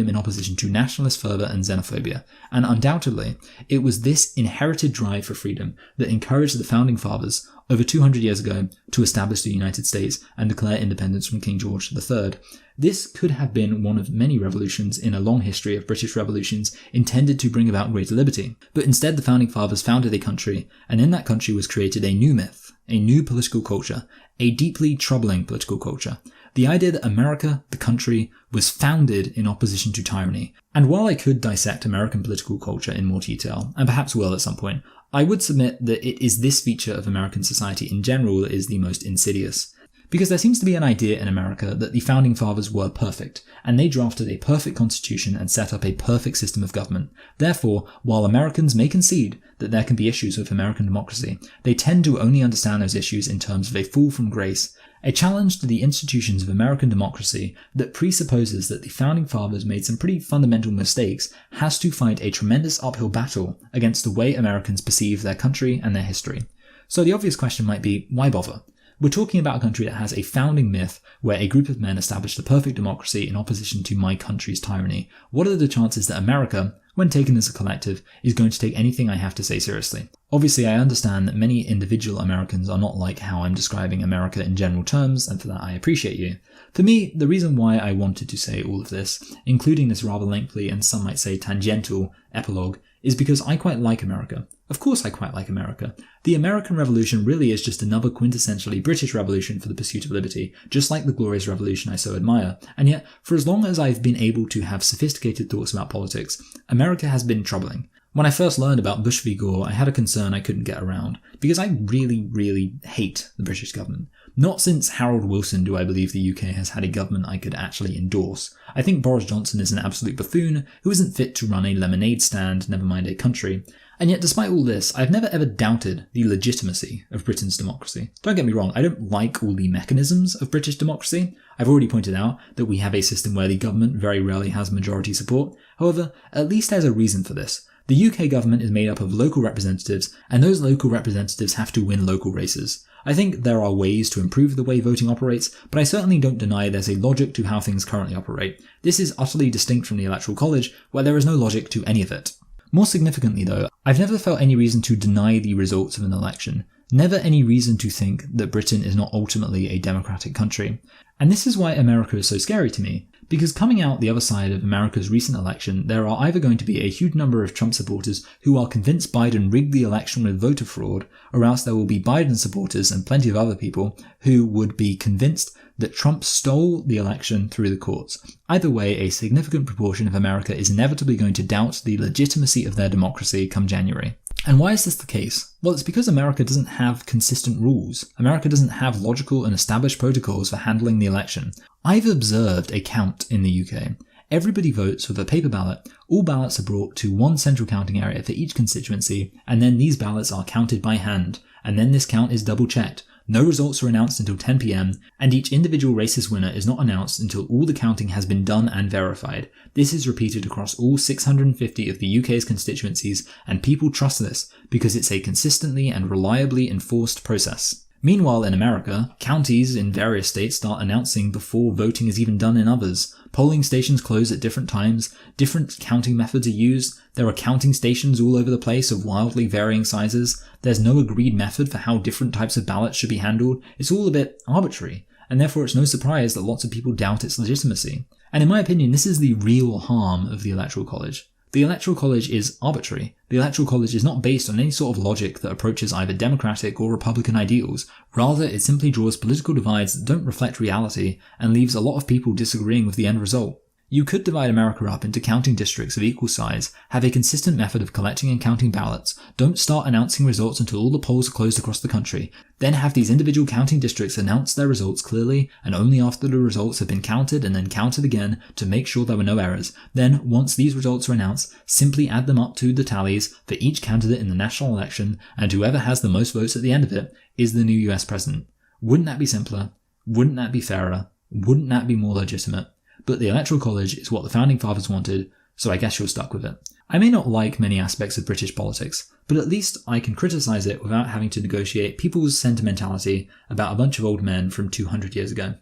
in opposition to nationalist fervour and xenophobia. And undoubtedly, it was this inherited drive for freedom that encouraged the Founding Fathers over 200 years ago to establish the United States and declare independence from King George III. This could have been one of many revolutions in a long history of British revolutions intended to bring about greater liberty. But instead the Founding Fathers founded a country, and in that country was created a new myth, a new political culture, a deeply troubling political culture. The idea that America, the country, was founded in opposition to tyranny. And while I could dissect American political culture in more detail, and perhaps will at some point, I would submit that it is this feature of American society in general that is the most insidious. Because there seems to be an idea in America that the Founding Fathers were perfect, and they drafted a perfect constitution and set up a perfect system of government. Therefore, while Americans may concede that there can be issues with American democracy, they tend to only understand those issues in terms of a fall from grace, a challenge to the institutions of American democracy that presupposes that the Founding Fathers made some pretty fundamental mistakes has to fight a tremendous uphill battle against the way Americans perceive their country and their history. So the obvious question might be, why bother? We're talking about a country that has a founding myth where a group of men established a perfect democracy in opposition to my country's tyranny. What are the chances that America, when taken as a collective, is going to take anything I have to say seriously? Obviously, I understand that many individual Americans are not like how I'm describing America in general terms, and for that I appreciate you. For me, the reason why I wanted to say all of this, including this rather lengthy and some might say tangential epilogue, is because I quite like America. Of course I quite like America. The American Revolution really is just another quintessentially British revolution for the pursuit of liberty, just like the Glorious Revolution I so admire. And yet, for as long as I've been able to have sophisticated thoughts about politics, America has been troubling. When I first learned about Bush v. Gore, I had a concern I couldn't get around, because I really hate the British government. Not since Harold Wilson do I believe the UK has had a government I could actually endorse. I think Boris Johnson is an absolute buffoon who isn't fit to run a lemonade stand, never mind a country. And yet, despite all this, I've never ever doubted the legitimacy of Britain's democracy. Don't get me wrong, I don't like all the mechanisms of British democracy. I've already pointed out that we have a system where the government very rarely has majority support. However, at least there's a reason for this. The UK government is made up of local representatives, and those local representatives have to win local races. I think there are ways to improve the way voting operates, but I certainly don't deny there's a logic to how things currently operate. This is utterly distinct from the Electoral College, where there is no logic to any of it. More significantly though, I've never felt any reason to deny the results of an election. Never any reason to think that Britain is not ultimately a democratic country. And this is why America is so scary to me, because coming out the other side of America's recent election, there are either going to be a huge number of Trump supporters who are convinced Biden rigged the election with voter fraud, or else there will be Biden supporters and plenty of other people who would be convinced that Trump stole the election through the courts. Either way, a significant proportion of America is inevitably going to doubt the legitimacy of their democracy come January. And why is this the case? Well, it's because America doesn't have consistent rules. America doesn't have logical and established protocols for handling the election. I've observed a count in the UK. Everybody votes with a paper ballot. All ballots are brought to one central counting area for each constituency, and then these ballots are counted by hand. And then this count is double-checked. No results are announced until 10 PM, and each individual race's winner is not announced until all the counting has been done and verified. This is repeated across all 650 of the UK's constituencies, and people trust this because it's a consistently and reliably enforced process. Meanwhile, in America, counties in various states start announcing before voting is even done in others. Polling stations close at different times, different counting methods are used, there are counting stations all over the place of wildly varying sizes, there's no agreed method for how different types of ballots should be handled, it's all a bit arbitrary, and therefore it's no surprise that lots of people doubt its legitimacy. And in my opinion, this is the real harm of the Electoral College. The Electoral College is arbitrary. The Electoral College is not based on any sort of logic that approaches either Democratic or Republican ideals. Rather, it simply draws political divides that don't reflect reality and leaves a lot of people disagreeing with the end result. You could divide America up into counting districts of equal size, have a consistent method of collecting and counting ballots, don't start announcing results until all the polls are closed across the country, then have these individual counting districts announce their results clearly and only after the results have been counted and then counted again to make sure there were no errors. Then, once these results are announced, simply add them up to the tallies for each candidate in the national election, and whoever has the most votes at the end of it is the new US president. Wouldn't that be simpler? Wouldn't that be fairer? Wouldn't that be more legitimate? But the Electoral College is what the Founding Fathers wanted, so I guess you're stuck with it. I may not like many aspects of British politics, but at least I can criticise it without having to negotiate people's sentimentality about a bunch of old men from 200 years ago.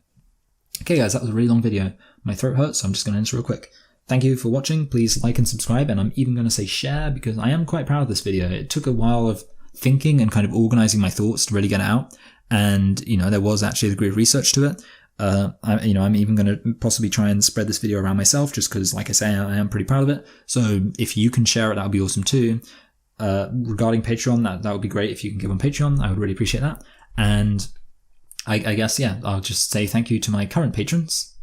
Okay guys, that was a really long video. My throat hurts, so I'm just going to end this real quick. Thank you for watching, please like and subscribe, and I'm even going to say share because I am quite proud of this video. It took a while of thinking and kind of organising my thoughts to really get it out, and there was actually a degree of research to it. I'm even going to possibly try and spread this video around myself just because, like I say, I am pretty proud of it. So if you can share it, that would be awesome too. Regarding Patreon, that would be great if you can give on Patreon. I would really appreciate that. And I guess, yeah, I'll just say thank you to my current patrons.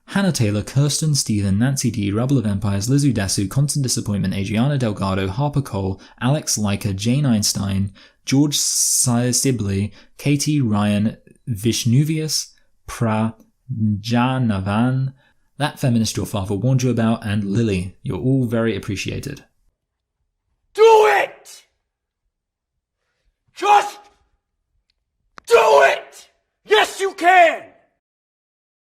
Hannah Taylor, Kirsten, Stephen, Nancy D, Rebel of Empires, Lizu Desu, Constant Disappointment, Adriana Delgado, Harper Cole, Alex Leica, Jane Einstein, George Sibley, Katie Ryan, Vishnuvius, Prajanavan, That Feminist Your Father Warned You About, and Lily. You're all very appreciated.